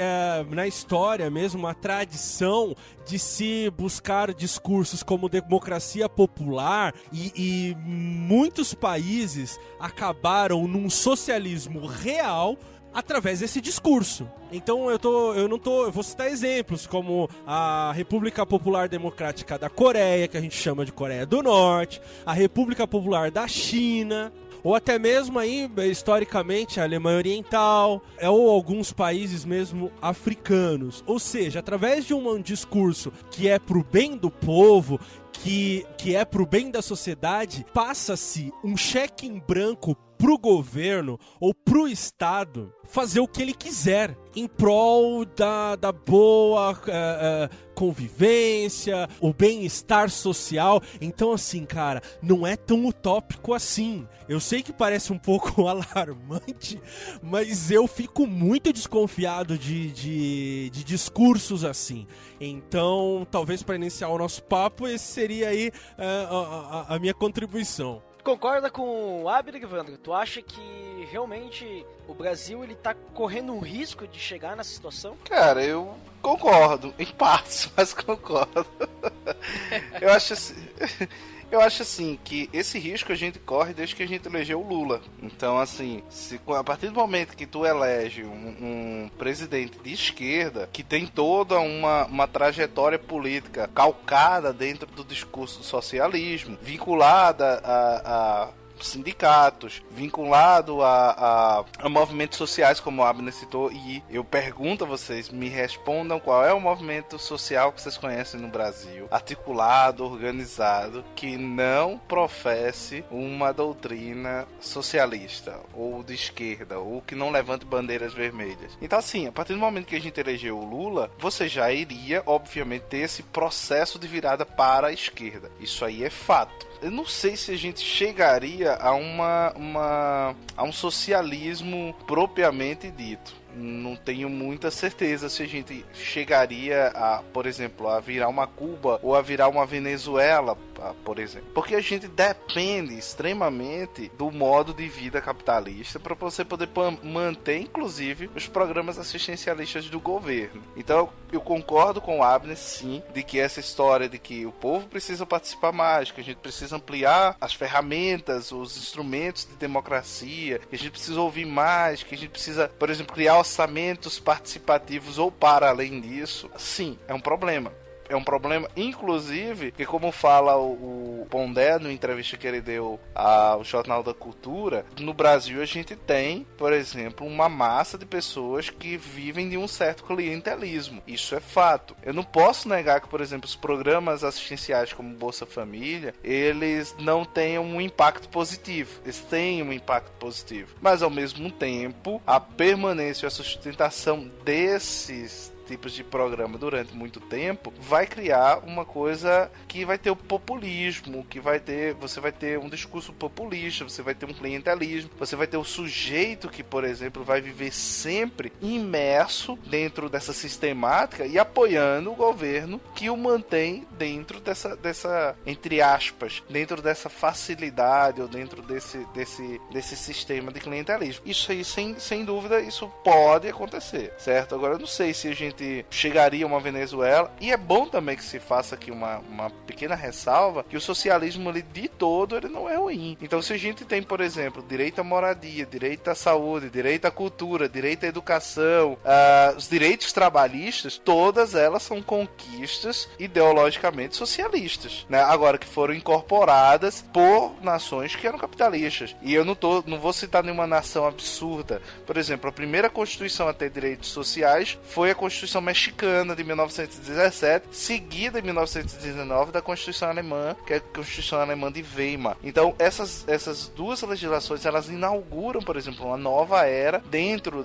na história mesmo uma tradição de se buscar discursos como democracia popular e muitos países acabaram num socialismo real através desse discurso. Então eu vou citar exemplos como a República Popular Democrática da Coreia, que a gente chama de Coreia do Norte, a República Popular da China, ou até mesmo aí, historicamente, a Alemanha Oriental, ou alguns países mesmo africanos. Ou seja, através de um discurso que é pro bem do povo, que é pro bem da sociedade, passa-se um cheque em branco pro governo ou pro Estado fazer o que ele quiser em prol da boa convivência, o bem-estar social. Então, assim, cara, não é tão utópico assim. Eu sei que parece um pouco alarmante, mas eu fico muito desconfiado de discursos assim. Então, talvez para iniciar o nosso papo, esse seria aí a minha contribuição. Concorda com o Abner, Evandro? Tu acha que realmente o Brasil ele tá correndo um risco de chegar nessa situação? Cara, eu concordo, em partes, mas concordo. Eu acho assim que esse risco a gente corre desde que a gente elegeu o Lula. Então, assim, a partir do momento que tu elege um presidente de esquerda que tem toda uma trajetória política calcada dentro do discurso do socialismo, vinculada sindicatos, vinculado a movimentos sociais, como o Abner citou, e eu pergunto a vocês, me respondam qual é o movimento social que vocês conhecem no Brasil, articulado, organizado, que não professe uma doutrina socialista, ou de esquerda, ou que não levante bandeiras vermelhas. Então assim, a partir do momento que a gente elegeu o Lula, você já iria, obviamente, ter esse processo de virada para a esquerda. Isso aí é fato. Eu não sei se a gente chegaria a um socialismo propriamente dito. Não tenho muita certeza se a gente chegaria a, por exemplo, a virar uma Cuba ou a virar uma Venezuela, por exemplo. Porque a gente depende extremamente do modo de vida capitalista para você poder manter, inclusive, os programas assistencialistas do governo. Então, eu concordo com o Abner, sim, de que essa história de que o povo precisa participar mais, que a gente precisa ampliar as ferramentas, os instrumentos de democracia, que a gente precisa ouvir mais, que a gente precisa, por exemplo, criar orçamentos participativos ou para além disso, sim, é um problema. É um problema, inclusive, que como fala o Pondé no entrevista que ele deu ao Jornal da Cultura, no Brasil a gente tem, por exemplo, uma massa de pessoas que vivem de um certo clientelismo. Isso é fato. Eu não posso negar que, por exemplo, os programas assistenciais como Bolsa Família, eles não tenham um impacto positivo. Eles têm um impacto positivo. Mas, ao mesmo tempo, a permanência e a sustentação desses tipos de programa durante muito tempo, vai criar uma coisa que vai ter o populismo, que vai ter, você vai ter um discurso populista, você vai ter um clientelismo, você vai ter o sujeito que, por exemplo, vai viver sempre imerso dentro dessa sistemática e apoiando o governo que o mantém dentro dessa entre aspas, dentro dessa facilidade ou dentro desse sistema de clientelismo. Isso aí, sem dúvida, isso pode acontecer, certo? Agora, eu não sei se a gente chegaria a uma Venezuela, e é bom também que se faça aqui uma pequena ressalva, que o socialismo ali de todo, ele não é ruim. Então, se a gente tem, por exemplo, direito à moradia, direito à saúde, direito à cultura, direito à educação, os direitos trabalhistas, todas elas são conquistas ideologicamente socialistas, né? Agora, que foram incorporadas por nações que eram capitalistas. E eu não vou citar nenhuma nação absurda. Por exemplo, a primeira Constituição a ter direitos sociais foi a Constituição Mexicana de 1917, seguida em 1919 da Constituição Alemã, que é a Constituição Alemã de Weimar. Então, essas duas legislações, elas inauguram, por exemplo, uma nova era dentro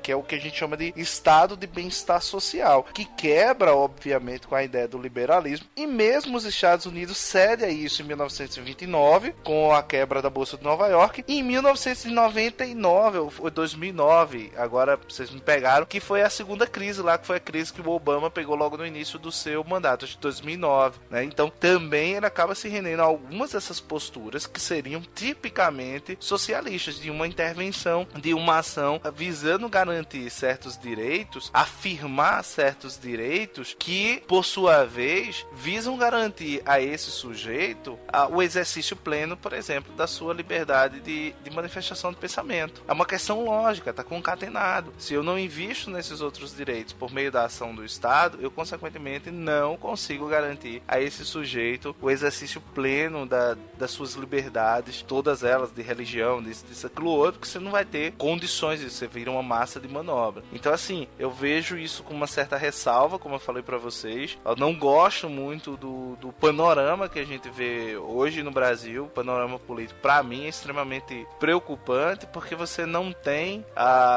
que é o que a gente chama de estado de bem-estar social, que quebra, obviamente, com a ideia do liberalismo, e mesmo os Estados Unidos cedem a isso em 1929, com a quebra da Bolsa de Nova York, e em 1999, ou 2009, agora vocês me pegaram, que foi a segunda crise lá, que foi a crise que o Obama pegou logo no início do seu mandato, de 2009, né? Então, também ele acaba se rendendo a algumas dessas posturas que seriam tipicamente socialistas, de uma intervenção, de uma ação visando garantir certos direitos, afirmar certos direitos que, por sua vez, visam garantir a esse sujeito o exercício pleno, por exemplo, da sua liberdade de manifestação de pensamento. É uma questão lógica, está concatenado. Se eu não invisto nesses outros direitos por meio da ação do Estado, eu consequentemente não consigo garantir a esse sujeito o exercício pleno das suas liberdades, todas elas, de religião, disso, aquilo outro, que você não vai ter condições de você vira uma massa de manobra. Então, assim, eu vejo isso com uma certa ressalva, como eu falei pra vocês. Eu não gosto muito do panorama que a gente vê hoje no Brasil. O panorama político, pra mim, é extremamente preocupante, porque você não tem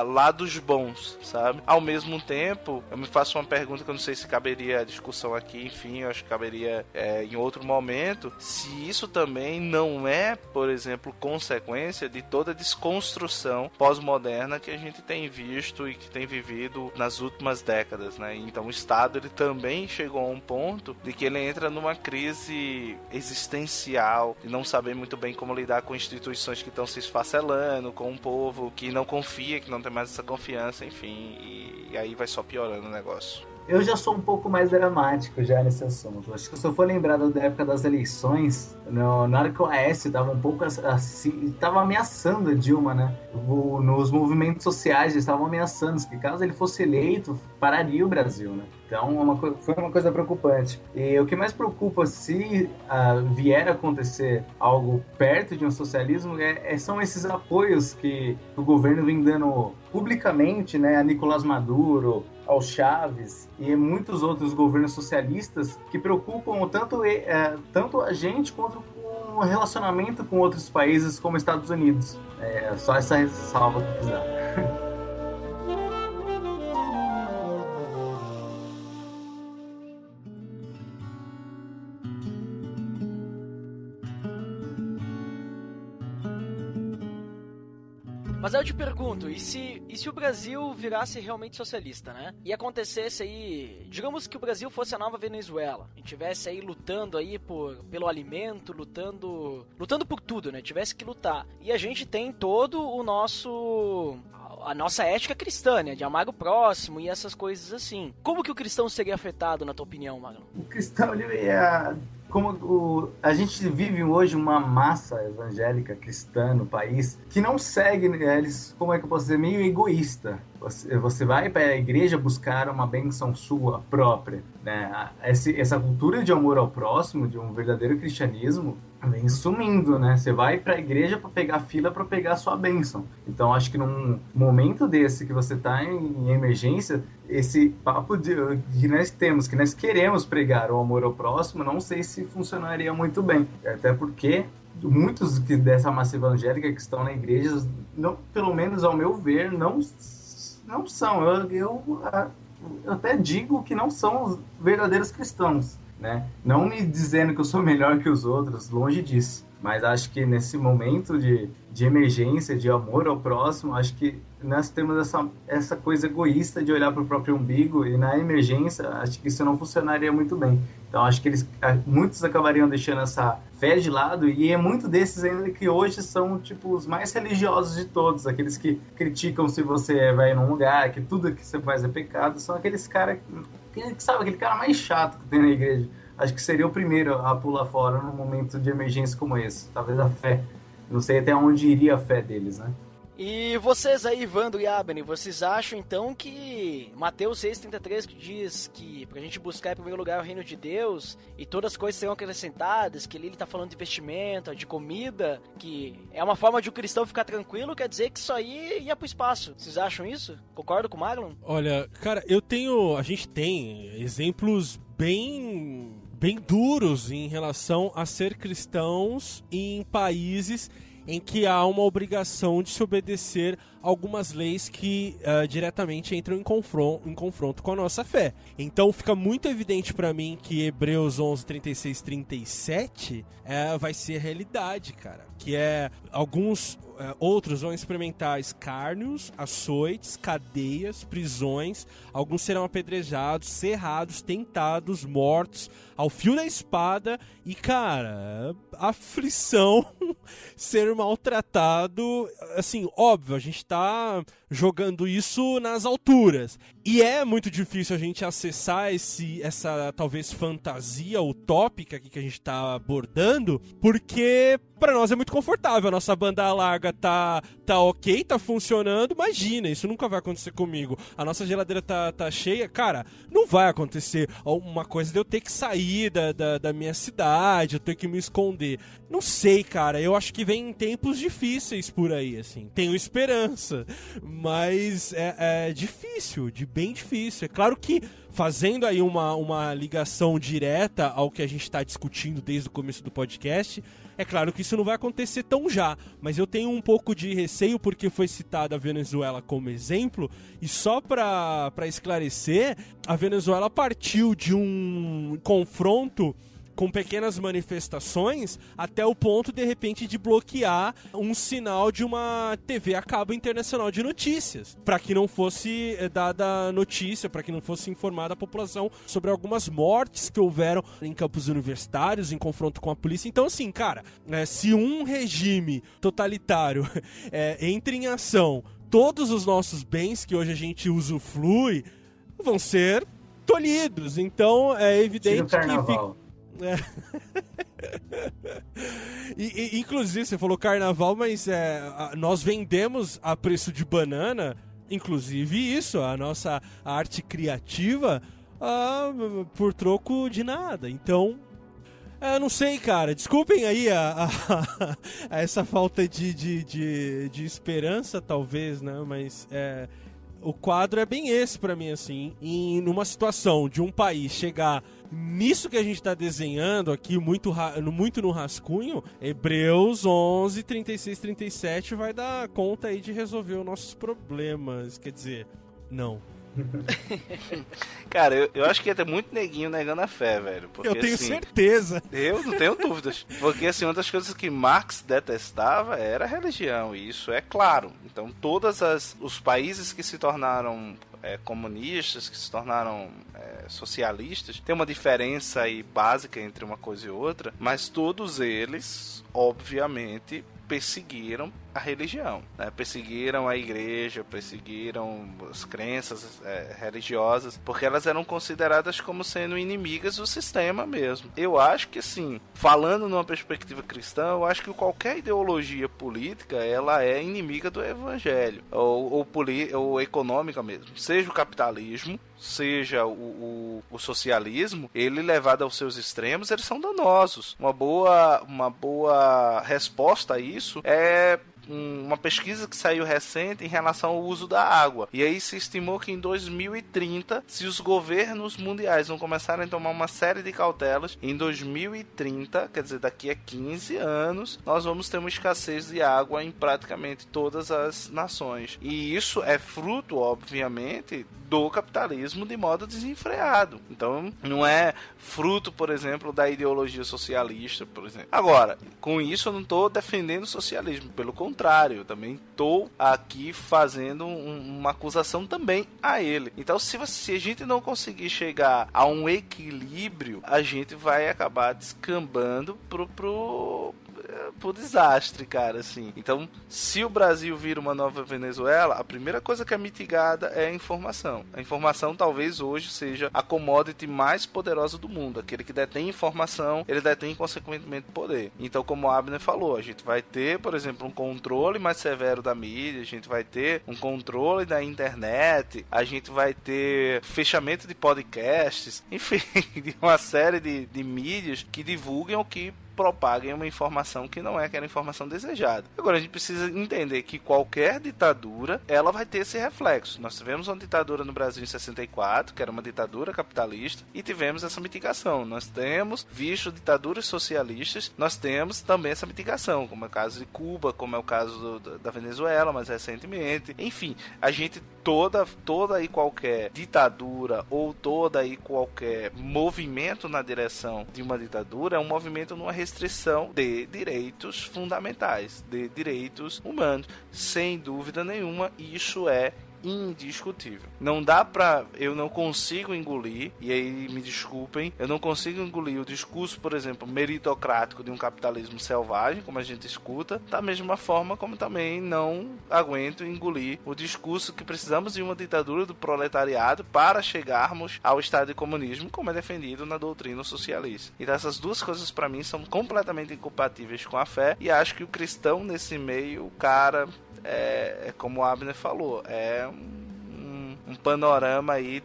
lados bons, sabe? Ao mesmo tempo, eu me faço uma pergunta que eu não sei se caberia a discussão aqui, enfim, eu acho que caberia em outro momento, se isso também não é, por exemplo, consequência de toda a desconstrução pós-moderna que a gente tem visto e que tem vivido nas últimas décadas, né? Então o Estado, ele também chegou a um ponto de que ele entra numa crise existencial, de não saber muito bem como lidar com instituições que estão se esfacelando, com um povo que não confia, que não tem mais essa confiança, enfim, e aí vai só piorando o negócio. Eu já sou um pouco mais dramático já nesse assunto. Acho que se eu for lembrado da época das eleições, na hora que o Aécio estava um pouco assim, estava ameaçando a Dilma, né? Nos movimentos sociais, eles estavam ameaçando que caso ele fosse eleito, pararia o Brasil, né? Então foi uma coisa preocupante. E o que mais preocupa, se vier a acontecer algo perto de um socialismo, são esses apoios que o governo vem dando publicamente, né, a Nicolás Maduro, ao Chaves e muitos outros governos socialistas que preocupam tanto a gente quanto o relacionamento com outros países como Estados Unidos. Só essa ressalva que eu quis dar. Mas aí eu te pergunto, e se o Brasil virasse realmente socialista, né? E acontecesse aí, digamos que o Brasil fosse a nova Venezuela, e tivesse aí lutando aí pelo alimento, lutando por tudo, né? Tivesse que lutar. E a gente tem todo a nossa ética cristã, né? De amar o próximo e essas coisas assim. Como que o cristão seria afetado, na tua opinião, Marlon? O cristão, ele é... a gente vive hoje uma massa evangélica cristã no país que não segue, eles, como é que eu posso dizer, meio egoísta. Você vai para a igreja buscar uma bênção sua própria, né? Essa cultura de amor ao próximo, de um verdadeiro cristianismo, vem sumindo, né? Você vai para a igreja para pegar fila para pegar a sua bênção. Então, acho que num momento desse que você está em emergência, esse papo que nós temos, que nós queremos pregar o amor ao próximo, não sei se funcionaria muito bem. Até porque muitos dessa massa evangélica que estão na igreja, não, pelo menos ao meu ver, não são. Eu até digo que não são os verdadeiros cristãos, né? Não me dizendo que eu sou melhor que os outros, longe disso. Mas acho que nesse momento de emergência, de amor ao próximo, acho que nós temos essa coisa egoísta de olhar para o próprio umbigo, e na emergência acho que isso não funcionaria muito bem. Então acho que muitos acabariam deixando essa fé de lado, e é muito desses ainda que hoje são tipo os mais religiosos de todos, aqueles que criticam se você vai num lugar, que tudo que você faz é pecado, são aqueles caras que sabe, aquele cara mais chato que tem na igreja. Acho que seria o primeiro a pular fora num momento de emergência como esse. Talvez a fé. Não sei até onde iria a fé deles, né? E vocês aí, Vando e Abner, vocês acham então que Mateus 6,33 que diz que pra gente buscar em primeiro lugar o reino de Deus e todas as coisas serão acrescentadas, que ele tá falando de vestimenta, de comida, que é uma forma de um cristão ficar tranquilo, quer dizer que isso aí ia pro espaço. Vocês acham isso? Concordo com o Marlon? Olha, cara, a gente tem exemplos bem duros em relação a ser cristãos em países em que há uma obrigação de se obedecer algumas leis que diretamente entram em confronto com a nossa fé. Então fica muito evidente para mim que Hebreus 11, 36, 37 vai ser a realidade, cara. Que alguns outros vão experimentar escárnios, açoites, cadeias, prisões. Alguns serão apedrejados, serrados, tentados, mortos, ao fio da espada. E, cara, aflição, ser maltratado. Assim, óbvio, a gente tá jogando isso nas alturas. E é muito difícil a gente acessar essa talvez fantasia utópica aqui que a gente tá abordando, porque pra nós é muito confortável. A nossa banda larga tá ok, tá funcionando. Imagina, isso nunca vai acontecer comigo. A nossa geladeira tá cheia. Cara, não vai acontecer uma coisa de eu ter que sair da minha cidade, eu ter que me esconder. Não sei, cara. Eu acho que vem tempos difíceis por aí, assim. Tenho esperança. Mas é difícil, bem difícil. É claro que fazendo aí uma ligação direta ao que a gente está discutindo desde o começo do podcast, é claro que isso não vai acontecer tão já, mas eu tenho um pouco de receio porque foi citada a Venezuela como exemplo, e só para esclarecer, a Venezuela partiu de um confronto com pequenas manifestações até o ponto, de repente, de bloquear um sinal de uma TV a cabo internacional de notícias, para que não fosse dada notícia, para que não fosse informada a população sobre algumas mortes que houveram em campos universitários, em confronto com a polícia. Então, assim, cara, se um regime totalitário entra em ação, todos os nossos bens que hoje a gente usufrui vão ser tolhidos. Então é evidente que carnaval. Inclusive, você falou carnaval, mas nós vendemos a preço de banana, inclusive isso, a nossa arte criativa, por troco de nada. Então, não sei, cara. Desculpem aí essa falta de esperança, talvez, né? Mas o quadro é bem esse pra mim, assim. E numa situação de um país chegar nisso que a gente tá desenhando aqui, muito no rascunho, Hebreus 11, 36, 37 vai dar conta aí de resolver os nossos problemas. Quer dizer, não. Cara, eu acho que ia ter muito neguinho negando a fé, velho. Porque, eu tenho assim, certeza. Eu não tenho dúvidas. Porque, assim, uma das coisas que Marx detestava era a religião, e isso é claro. Então, todos os países que se tornaram comunistas, que se tornaram socialistas, tem uma diferença aí básica entre uma coisa e outra, mas todos eles, obviamente, perseguiram a religião, né? Perseguiram a igreja, perseguiram as crenças religiosas, porque elas eram consideradas como sendo inimigas do sistema mesmo. Eu acho que, assim, falando numa perspectiva cristã, eu acho que qualquer ideologia política, ela é inimiga do evangelho, ou econômica mesmo, seja o capitalismo, seja o socialismo, ele levado aos seus extremos, eles são danosos. Uma boa resposta a isso é uma pesquisa que saiu recente em relação ao uso da água. E aí se estimou que em 2030, se os governos mundiais não começarem a tomar uma série de cautelas, em 2030, quer dizer, daqui a 15 anos, nós vamos ter uma escassez de água em praticamente todas as nações. E isso é fruto, obviamente, do capitalismo de modo desenfreado. Então, não é fruto, por exemplo, da ideologia socialista, por exemplo. Agora, com isso eu não estou defendendo o socialismo, pelo contrário, eu também estou aqui fazendo uma acusação também a ele. Então, se a gente não conseguir chegar a um equilíbrio, a gente vai acabar descambando pro desastre, cara, assim. Então, se o Brasil vira uma nova Venezuela, a primeira coisa que é mitigada é a informação. A informação talvez hoje seja a commodity mais poderosa do mundo. Aquele que detém informação, ele detém consequentemente poder. Então, como o Abner falou, a gente vai ter, por exemplo, um controle mais severo da mídia, a gente vai ter um controle da internet, a gente vai ter fechamento de podcasts, enfim, de uma série de mídias que divulguem o que propaguem uma informação que não é aquela informação desejada. Agora, a gente precisa entender que qualquer ditadura, ela vai ter esse reflexo. Nós tivemos uma ditadura no Brasil em 64, que era uma ditadura capitalista, e tivemos essa mitigação. Nós temos visto ditaduras socialistas, nós temos também essa mitigação, como é o caso de Cuba, como é o caso da Venezuela, mais recentemente. Enfim, a gente toda e qualquer ditadura ou toda e qualquer movimento na direção de uma ditadura é um movimento numa restrição de direitos fundamentais, de direitos humanos. Sem dúvida nenhuma, isso é indiscutível. Não dá pra... Eu não consigo engolir, e aí me desculpem, eu não consigo engolir o discurso, por exemplo, meritocrático de um capitalismo selvagem, como a gente escuta, da mesma forma como também não aguento engolir o discurso que precisamos de uma ditadura do proletariado para chegarmos ao estado de comunismo, como é defendido na doutrina socialista. Então essas duas coisas para mim são completamente incompatíveis com a fé, e acho que o cristão nesse meio, o cara... como o Abner falou, é um panorama aí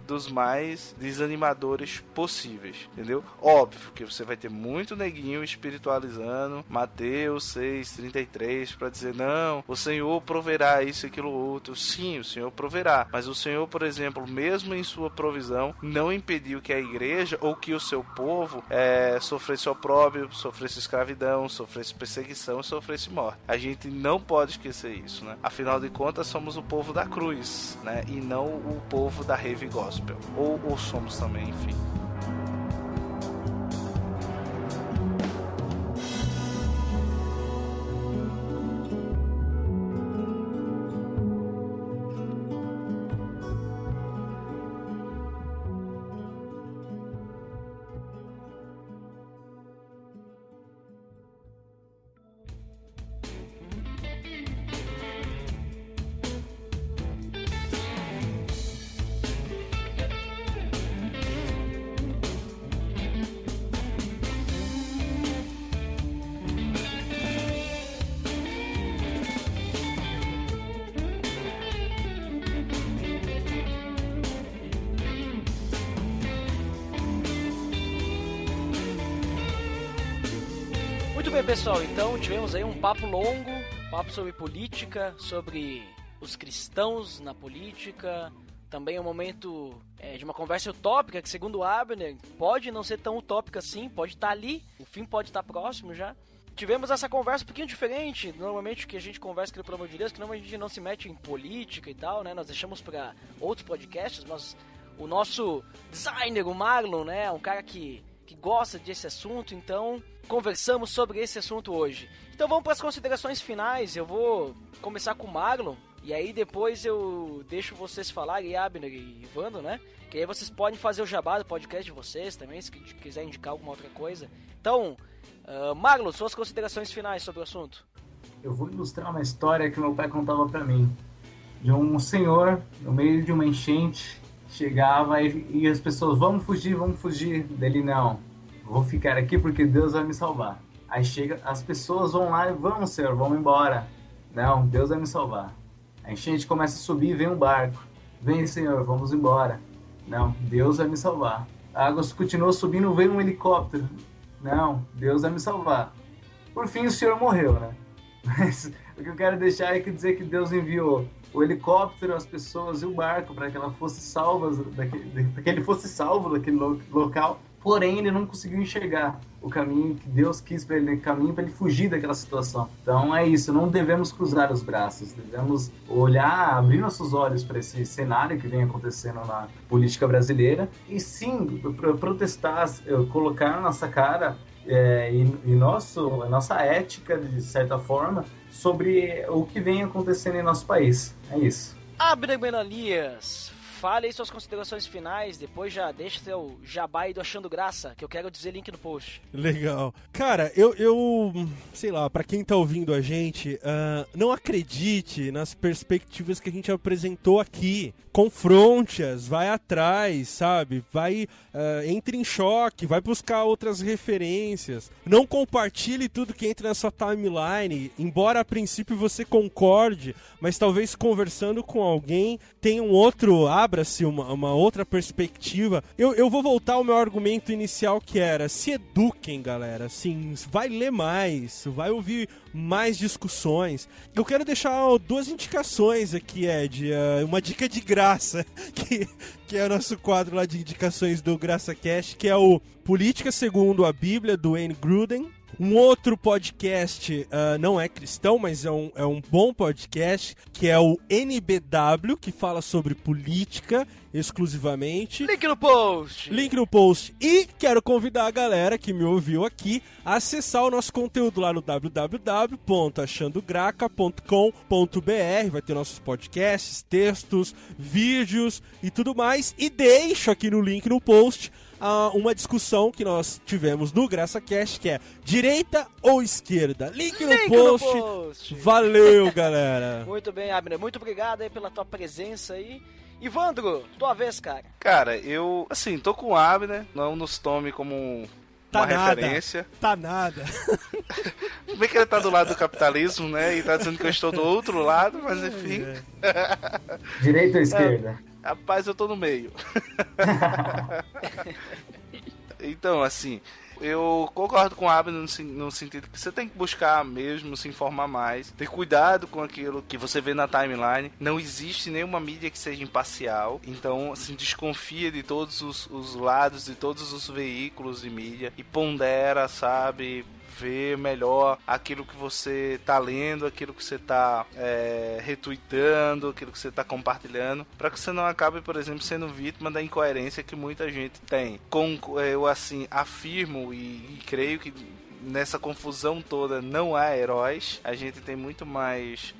dos mais desanimadores possíveis, entendeu? Óbvio que você vai ter muito neguinho espiritualizando Mateus 6:33 para dizer, não, o Senhor proverá isso e aquilo outro. Sim, o Senhor proverá, mas o Senhor, por exemplo, mesmo em sua provisão, não impediu que a igreja ou que o seu povo sofresse opróbrio, sofresse escravidão, sofresse perseguição, sofresse morte. A gente não pode esquecer isso, né? Afinal de contas, somos o povo da cruz, né? E não o povo da rave gospel. Ou somos também, enfim. Muito bem, pessoal, então tivemos aí um papo longo, papo sobre política, sobre os cristãos na política, também um momento de uma conversa utópica, que segundo o Abner, pode não ser tão utópica assim, pode estar ali, o fim pode estar próximo já. Tivemos essa conversa um pouquinho diferente, normalmente o que a gente conversa aqui no Pelo Amor de Deus, que normalmente a gente não se mete em política e tal, né, nós deixamos para outros podcasts, mas o nosso designer, o Marlon, né, é um cara que gosta desse assunto, então conversamos sobre esse assunto hoje. Então vamos para as considerações finais, eu vou começar com o Marlon, e aí depois eu deixo vocês falarem, Abner e Ivando, né? Que aí vocês podem fazer o jabá do podcast de vocês também, se quiser indicar alguma outra coisa. Então, Marlon, suas considerações finais sobre o assunto. Eu vou ilustrar uma história que meu pai contava pra mim. De um senhor, no meio de uma enchente, chegava e as pessoas, vamos fugir. Dele, não, vou ficar aqui porque Deus vai me salvar. Aí chega, as pessoas vão lá e vamos, senhor, vamos embora. Não, Deus vai me salvar. A enchente começa a subir e vem um barco. Vem, senhor, vamos embora. Não, Deus vai me salvar. A água continua subindo, vem um helicóptero. Não, Deus vai me salvar. Por fim, o senhor morreu, né? Mas o que eu quero deixar é dizer que Deus enviou o helicóptero, as pessoas e o barco para que ela fosse salva daquele local. Porém, ele não conseguiu enxergar o caminho que Deus quis para ele, para ele fugir daquela situação. Então é isso, não devemos cruzar os braços, devemos olhar, abrir nossos olhos para esse cenário que vem acontecendo na política brasileira e sim, protestar, colocar na nossa cara a nossa ética, de certa forma, sobre o que vem acontecendo em nosso país. É isso. Abner Benalias, fale aí suas considerações finais, depois já deixa seu jabá aí do Achando Graça, que eu quero dizer link no post. Legal. Cara, eu sei lá, pra quem tá ouvindo a gente, não acredite nas perspectivas que a gente apresentou aqui. Confronte-as, vai atrás, sabe? Entre em choque, vai buscar outras referências. Não compartilhe tudo que entra na sua timeline, embora a princípio você concorde, mas talvez conversando com alguém tenha abra-se uma outra perspectiva. Eu vou voltar ao meu argumento inicial, que era: se eduquem, galera, assim, vai ler mais, vai ouvir mais discussões. Eu quero deixar 2 indicações aqui, Ed, uma dica de graça, que é o nosso quadro lá de indicações do GraçaCast, que é o Política Segundo a Bíblia, do Wayne Grudem. Um outro podcast, não é cristão, mas é um bom podcast, que é o NBW, que fala sobre política exclusivamente. Link no post! E quero convidar a galera que me ouviu aqui a acessar o nosso conteúdo lá no www.achandograca.com.br. Vai ter nossos podcasts, textos, vídeos e tudo mais. E deixo aqui no link no post uma discussão que nós tivemos no GraçaCast, que é direita ou esquerda? Link no post. Valeu, galera. Muito bem, Abner. Muito obrigado aí pela tua presença aí. Ivandro, tua vez, cara. Cara, eu, assim, tô com o Abner, não nos tome como uma referência. Tá nada. Bem que ele tá do lado do capitalismo, né? E tá dizendo que eu estou do outro lado, mas enfim. Direita ou esquerda? Rapaz, eu tô no meio. Então, assim, eu concordo com o Abner no sentido que você tem que buscar mesmo, se informar mais, ter cuidado com aquilo que você vê na timeline. Não existe nenhuma mídia que seja imparcial, então, assim, desconfia de todos os lados, de todos os veículos de mídia e pondera, sabe? Ver melhor aquilo que você tá lendo, aquilo que você tá retweetando, aquilo que você tá compartilhando, para que você não acabe, por exemplo, sendo vítima da incoerência que muita gente tem. Eu, assim, afirmo e creio que nessa confusão toda não há heróis. A gente tem muito mais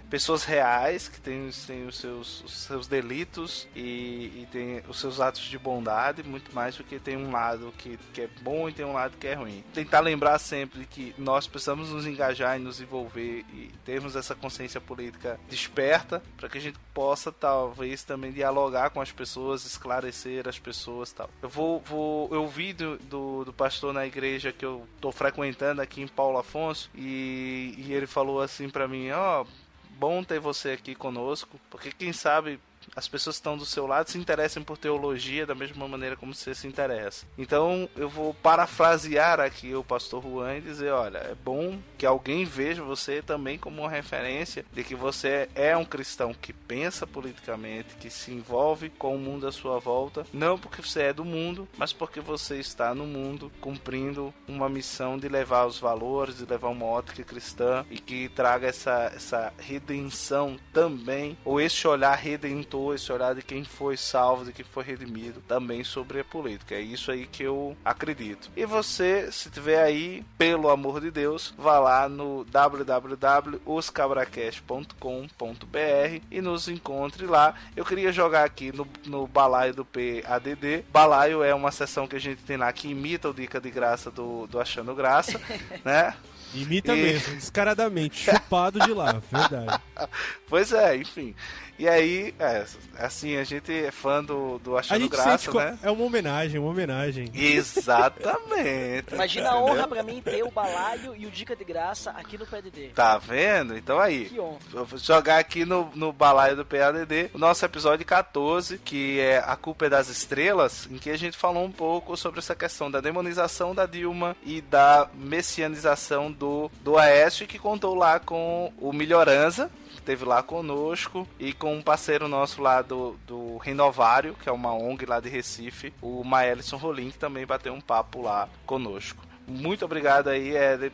pessoas reais que têm os seus delitos e tem os seus atos de bondade, muito mais do que tem um lado que é bom e tem um lado que é ruim. Tentar lembrar sempre que nós precisamos nos engajar e nos envolver e termos essa consciência política desperta para que a gente possa talvez também dialogar com as pessoas, esclarecer as pessoas e tal. Eu vi do pastor na igreja que eu tô frequentando aqui em Paulo Afonso e ele falou assim pra mim: bom ter você aqui conosco, porque quem sabe as pessoas que estão do seu lado se interessem por teologia da mesma maneira como você se interessa. Então eu vou parafrasear aqui o pastor Juan e dizer, olha, é bom que alguém veja você também como uma referência de que você é um cristão que pensa politicamente, que se envolve com o mundo à sua volta, não porque você é do mundo, mas porque você está no mundo cumprindo uma missão de levar os valores, de levar uma ótica cristã e que traga essa redenção também, ou esse olhar redentor, esse olhar de quem foi salvo, de quem foi redimido, também sobre a política. É isso aí que eu acredito. E você, se tiver aí, pelo amor de Deus, vá lá no www.oscabracast.com.br e nos encontre lá. Eu queria jogar aqui no balaio do PADD. Balaio é uma sessão que a gente tem lá que imita o Dica de Graça do Achando Graça, né? Imita mesmo, descaradamente, chupado de lá, verdade. Pois é, enfim. E aí, assim, a gente é fã do Achando Graça, né? É uma homenagem. Exatamente. Imagina a honra pra mim ter o balaio e o Dica de Graça aqui no PADD. Tá vendo? Então aí, Que honra. eu vou jogar aqui no balaio do PADD o nosso episódio 14, que é A Culpa é das Estrelas, em que a gente falou um pouco sobre essa questão da demonização da Dilma e da messianização do Aécio, que contou lá com o Melhoranza, que esteve lá conosco, e com um parceiro nosso lá do Renovário, que é uma ONG lá de Recife, o Maelson Rolim, que também bateu um papo lá conosco. Muito obrigado aí, Éder,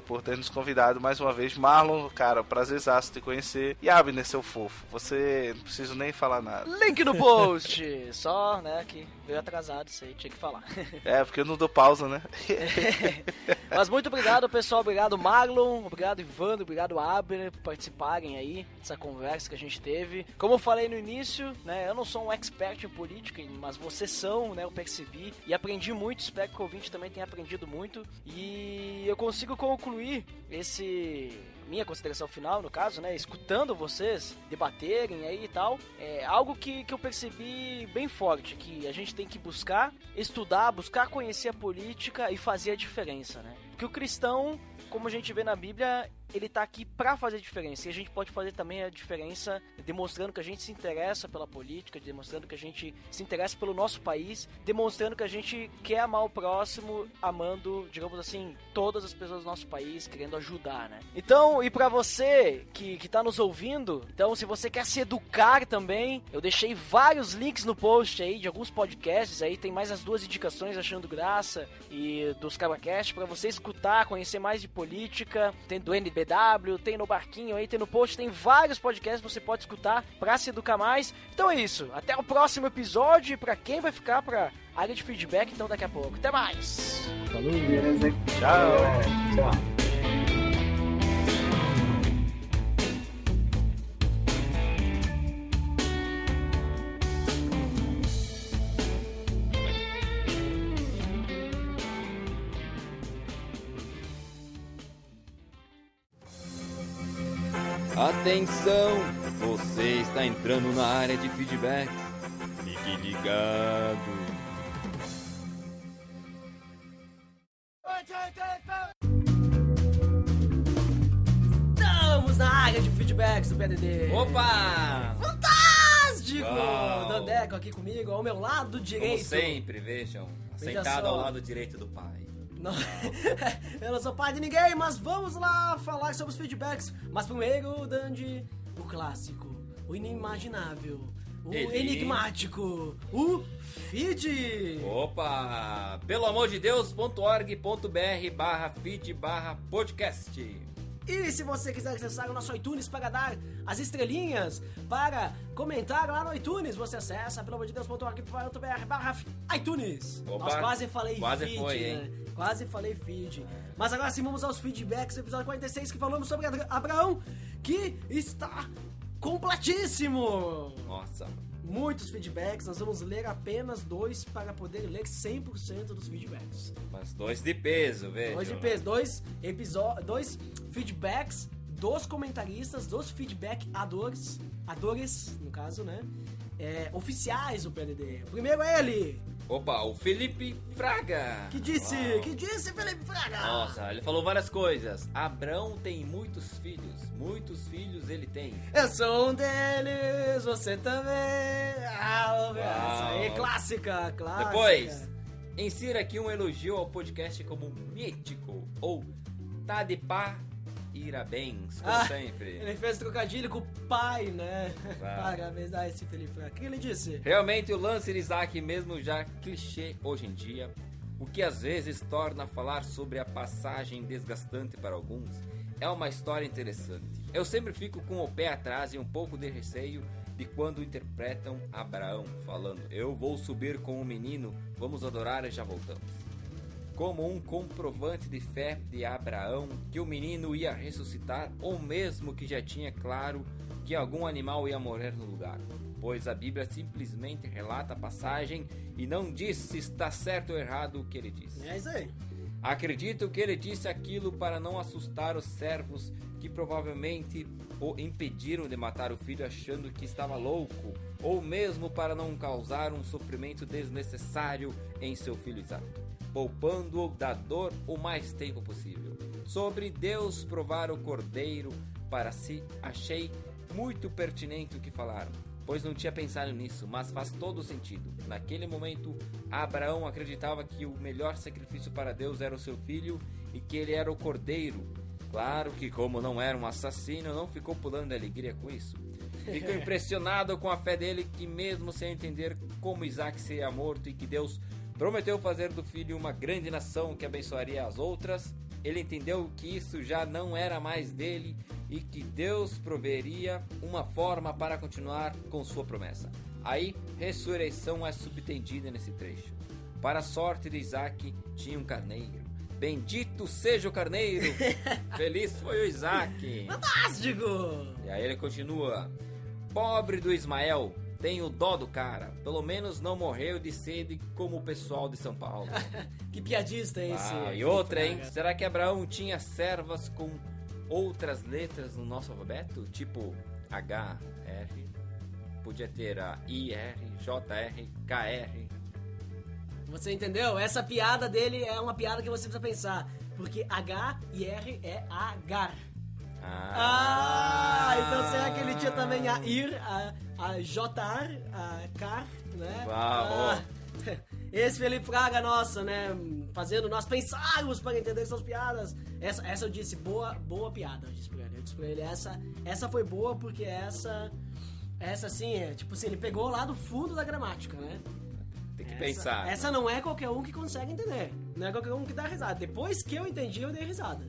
por ter nos convidado mais uma vez. Marlon, cara, prazerzaço te conhecer. E Abner, seu fofo, você não preciso nem falar nada. Link no post! Só, né, que veio atrasado isso aí, tinha que falar. É, porque eu não dou pausa, né? Mas muito obrigado, pessoal. Obrigado, Marlon. Obrigado, Ivandro. Obrigado, Abner, por participarem aí dessa conversa que a gente teve. Como eu falei no início, né, eu não sou um expert em política, mas vocês são, né, eu percebi. E aprendi muito, espero que o ouvinte também tenha aprendido muito. E eu consigo concluir minha consideração final, no caso, né, escutando vocês debaterem aí e tal, é algo que eu percebi bem forte, que a gente tem que buscar estudar, buscar conhecer a política e fazer a diferença, né? Porque o cristão, como a gente vê na Bíblia, ele tá aqui pra fazer diferença, e a gente pode fazer também a diferença demonstrando que a gente se interessa pela política, demonstrando que a gente se interessa pelo nosso país, demonstrando que a gente quer amar o próximo, amando, digamos assim, todas as pessoas do nosso país, querendo ajudar, né? Então, e pra você que tá nos ouvindo, então se você quer se educar também, eu deixei vários links no post aí de alguns podcasts, aí tem mais as 2 indicações, Achando Graça e dos Cabracast, pra você escutar, conhecer mais de política, tem do NBW, tem no Barquinho aí, tem no post, tem vários podcasts que você pode escutar pra se educar mais. Então é isso, até o próximo episódio, e pra quem vai ficar pra área de feedback, então daqui a pouco. Até mais! Falou, Beleza? Tchau. Tchau. Atenção, você está entrando na área de feedbacks. Fique ligado. Estamos na área de feedbacks do PDD. Opa! Fantástico! Uau! Dandeco aqui comigo, ao meu lado direito. Como sempre, vejam. Veja Sentado só. ao lado direito do pai. Não. Eu não sou pai de ninguém, mas vamos lá falar sobre os feedbacks. Mas primeiro, Dandy, o clássico, o inimaginável, o enigmático, o feed. Opa! Pelo amor de Deus.org.br/feed/podcast. E se você quiser acessar o nosso iTunes para dar as estrelinhas, para comentar lá no iTunes, você acessa pelo amor de Deus.org.br/iTunes. Opa, Nossa, quase falei quase feed, foi, né? hein? Quase falei feed. Mas agora sim, vamos aos feedbacks do episódio 46, que falamos sobre Abraão, que está completíssimo. Nossa. Muitos feedbacks, nós vamos ler apenas 2 para poder ler 100% dos feedbacks. Mas 2 de peso, veja. 2 de peso, 2 feedbacks dos comentaristas, dos feedbackadores, no caso, né? oficiais do PDD. O primeiro é ele. Opa, o Felipe Fraga. Que disse Felipe Fraga? Nossa, ele falou várias coisas. Abrão tem muitos filhos ele tem. Eu sou um deles, você também. Essa aí, clássica. Depois, insira aqui um elogio ao podcast como mítico, ou tá de pá, irabens, como sempre. Ele fez trocadilho com o pai, né? Parabéns a esse Felipe Fraga. O que ele disse? Realmente o lance de Isaac, mesmo já clichê hoje em dia, o que às vezes torna falar sobre a passagem desgastante para alguns, é uma história interessante. Eu sempre fico com o pé atrás e um pouco de receio de quando interpretam Abraão falando: eu vou subir com o menino, vamos adorar e já voltamos. Como um comprovante de fé de Abraão que o menino ia ressuscitar, ou mesmo que já tinha claro que algum animal ia morrer no lugar, pois a Bíblia simplesmente relata a passagem e não diz se está certo ou errado o que ele disse. É isso aí. Acredito que ele disse aquilo para não assustar os servos que provavelmente o impediram de matar o filho achando que estava louco, ou mesmo para não causar um sofrimento desnecessário em seu filho Isaac, poupando-o da dor o mais tempo possível. Sobre Deus provar o cordeiro para si, achei muito pertinente o que falaram, pois não tinha pensado nisso, mas faz todo sentido. Naquele momento, Abraão acreditava que o melhor sacrifício para Deus era o seu filho e que ele era o cordeiro. Claro que, como não era um assassino, não ficou pulando de alegria com isso. Ficou impressionado com a fé dele, que mesmo sem entender como Isaac seria morto e que Deus prometeu fazer do filho uma grande nação que abençoaria as outras, ele entendeu que isso já não era mais dele e que Deus proveria uma forma para continuar com sua promessa. Aí, ressurreição é subtendida nesse trecho. Para a sorte de Isaac, tinha um carneiro. Bendito seja o carneiro! Feliz foi o Isaac! Fantástico! E aí ele continua: pobre do Ismael, tenho dó do cara. Pelo menos não morreu de sede como o pessoal de São Paulo. Que piadista é esse? E outra, hein? Será que Abraão tinha servas com outras letras no nosso alfabeto? Tipo H, R. Podia ter a I, R, J, R, K, R. Você entendeu? Essa piada dele é uma piada que você precisa pensar. Porque H e R é agar. Então será que ele tinha também a ir, a jotar, a car, né? Esse Felipe Fraga, nossa, né? Fazendo nós pensarmos para entender essas piadas. Essa eu disse, boa piada, eu disse pra ele. Essa foi boa porque essa assim, tipo assim, ele pegou lá do fundo da gramática, né? Tem que pensar. Essa não é qualquer um que consegue entender. Não é qualquer um que dá risada. Depois que eu entendi, eu dei risada.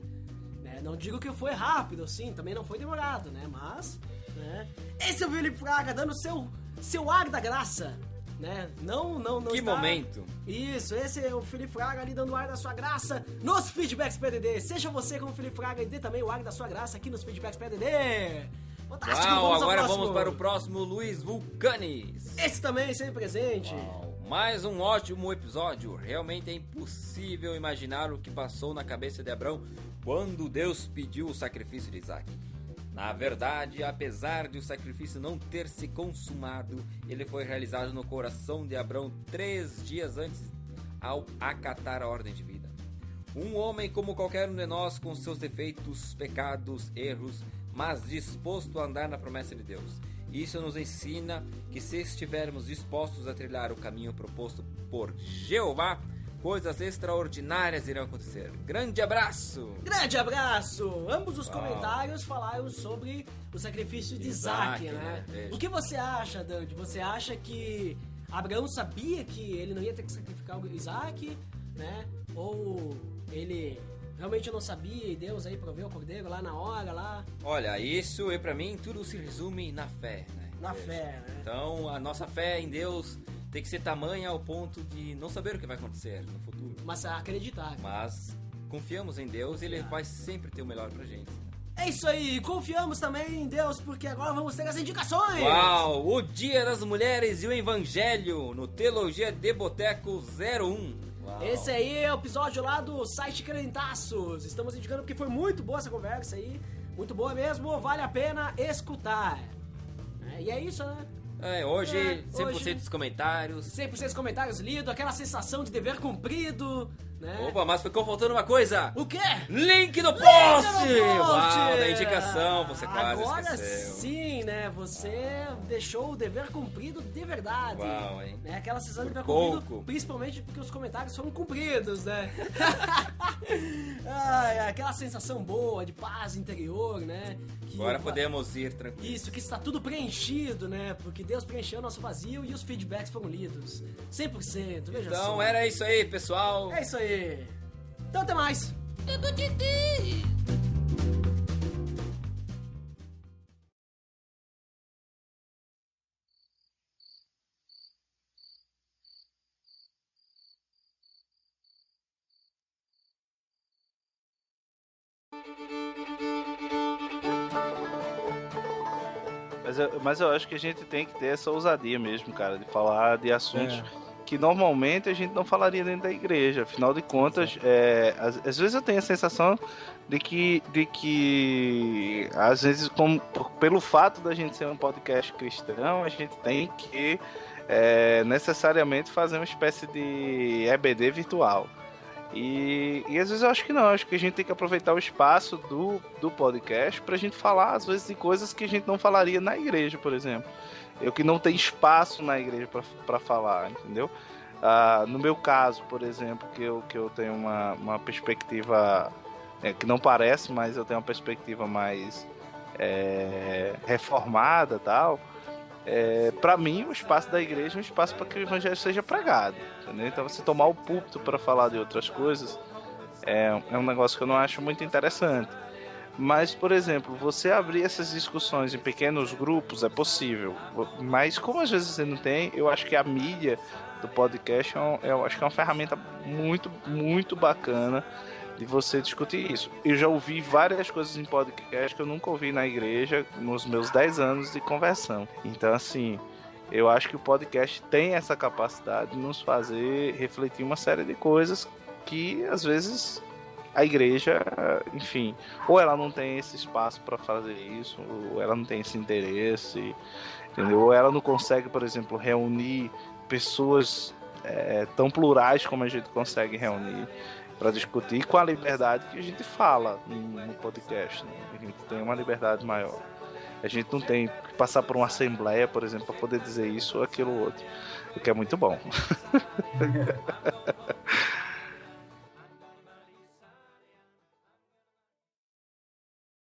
Não digo que foi rápido, assim, também não foi demorado, né? Mas, né? Esse é o Felipe Fraga dando seu ar da graça, né? Não que está... momento. Isso, esse é o Felipe Fraga ali dando o ar da sua graça nos Feedbacks PDD. Seja você como o Felipe Fraga e dê também o ar da sua graça aqui nos Feedbacks PDD. Fantástico, agora vamos para o próximo, Luiz Vulcanes. Esse também, sempre presente. Mais um ótimo episódio. Realmente é impossível imaginar o que passou na cabeça de Abraão quando Deus pediu o sacrifício de Isaac. Na verdade, apesar de o sacrifício não ter se consumado, ele foi realizado no coração de Abraão 3 dias antes, ao acatar a ordem de vida. Um homem como qualquer um de nós, com seus defeitos, pecados, erros, mas disposto a andar na promessa de Deus. Isso nos ensina que se estivermos dispostos a trilhar o caminho proposto por Jeová, coisas extraordinárias irão acontecer. Grande abraço! Grande abraço! Ambos os comentários falaram sobre o sacrifício de Isaac, né? O que você acha, Dante? Você acha que Abraão sabia que ele não ia ter que sacrificar o Isaac, né? Ou ele realmente não sabia e Deus aí proveu o cordeiro lá na hora, lá? Olha, isso pra mim tudo se resume na fé, né? Na fé, né? Então, a nossa fé em Deus tem que ser tamanha ao ponto de não saber o que vai acontecer no futuro. Mas acreditar. Mas confiamos em Deus e Ele vai sempre ter o melhor pra gente. É isso aí, confiamos também em Deus, porque agora vamos ter as indicações! Uau! O Dia das Mulheres e o Evangelho, no Teologia de Boteco 01. Uau. Esse aí é o episódio lá do site Crentaços. Estamos indicando porque foi muito boa essa conversa aí. Muito boa mesmo, vale a pena escutar. E é isso, né? Hoje, 100% dos comentários. 100% dos comentários lidos, aquela sensação de dever cumprido, né? Opa, mas ficou faltando uma coisa. O quê? Link no post! Uau, da indicação, você quase Agora esqueceu. sim, né? Você deixou o dever cumprido de verdade. Uau, hein? Né? Aquela sensação de dever pouco. cumprido, principalmente porque os comentários foram cumpridos, né? Aquela sensação boa de paz interior, né? Agora podemos ir tranquilo. Isso, que está tudo preenchido, né? Porque Deus preencheu nosso vazio e os feedbacks foram lidos. 100%, veja só. Então era isso aí, pessoal. É isso aí. Então até mais. Mas eu acho que a gente tem que ter essa ousadia mesmo, cara, de falar de assuntos que normalmente a gente não falaria dentro da igreja. Afinal de contas, às vezes eu tenho a sensação de que às vezes, pelo fato da gente ser um podcast cristão, a gente tem que necessariamente fazer uma espécie de EBD virtual. E às vezes eu acho que não, acho que a gente tem que aproveitar o espaço do podcast pra gente falar, às vezes, de coisas que a gente não falaria na igreja, por exemplo. Eu que não tenho espaço na igreja pra falar, entendeu? No meu caso, por exemplo, que eu tenho uma perspectiva que não parece, mas eu tenho uma perspectiva mais reformada e tal. Para mim, o espaço da igreja é um espaço para que o evangelho seja pregado, entendeu? Então você tomar o púlpito para falar de outras coisas é um negócio que eu não acho muito interessante. Mas, por exemplo, você abrir essas discussões em pequenos grupos é possível, mas como às vezes você não tem, eu acho que a mídia do podcast eu acho que é uma ferramenta muito, muito bacana de você discutir isso. Eu já ouvi várias coisas em podcast que eu nunca ouvi na igreja nos meus 10 anos de conversão. Então, assim, eu acho que o podcast tem essa capacidade de nos fazer refletir uma série de coisas que, às vezes, a igreja, enfim, ou ela não tem esse espaço para fazer isso, ou ela não tem esse interesse, entendeu? Ou ela não consegue, por exemplo, reunir pessoas tão plurais como a gente consegue reunir para discutir com a liberdade que a gente fala no podcast, né? A gente tem uma liberdade maior. A gente não tem que passar por uma assembleia, por exemplo, para poder dizer isso ou aquilo outro, o que é muito bom.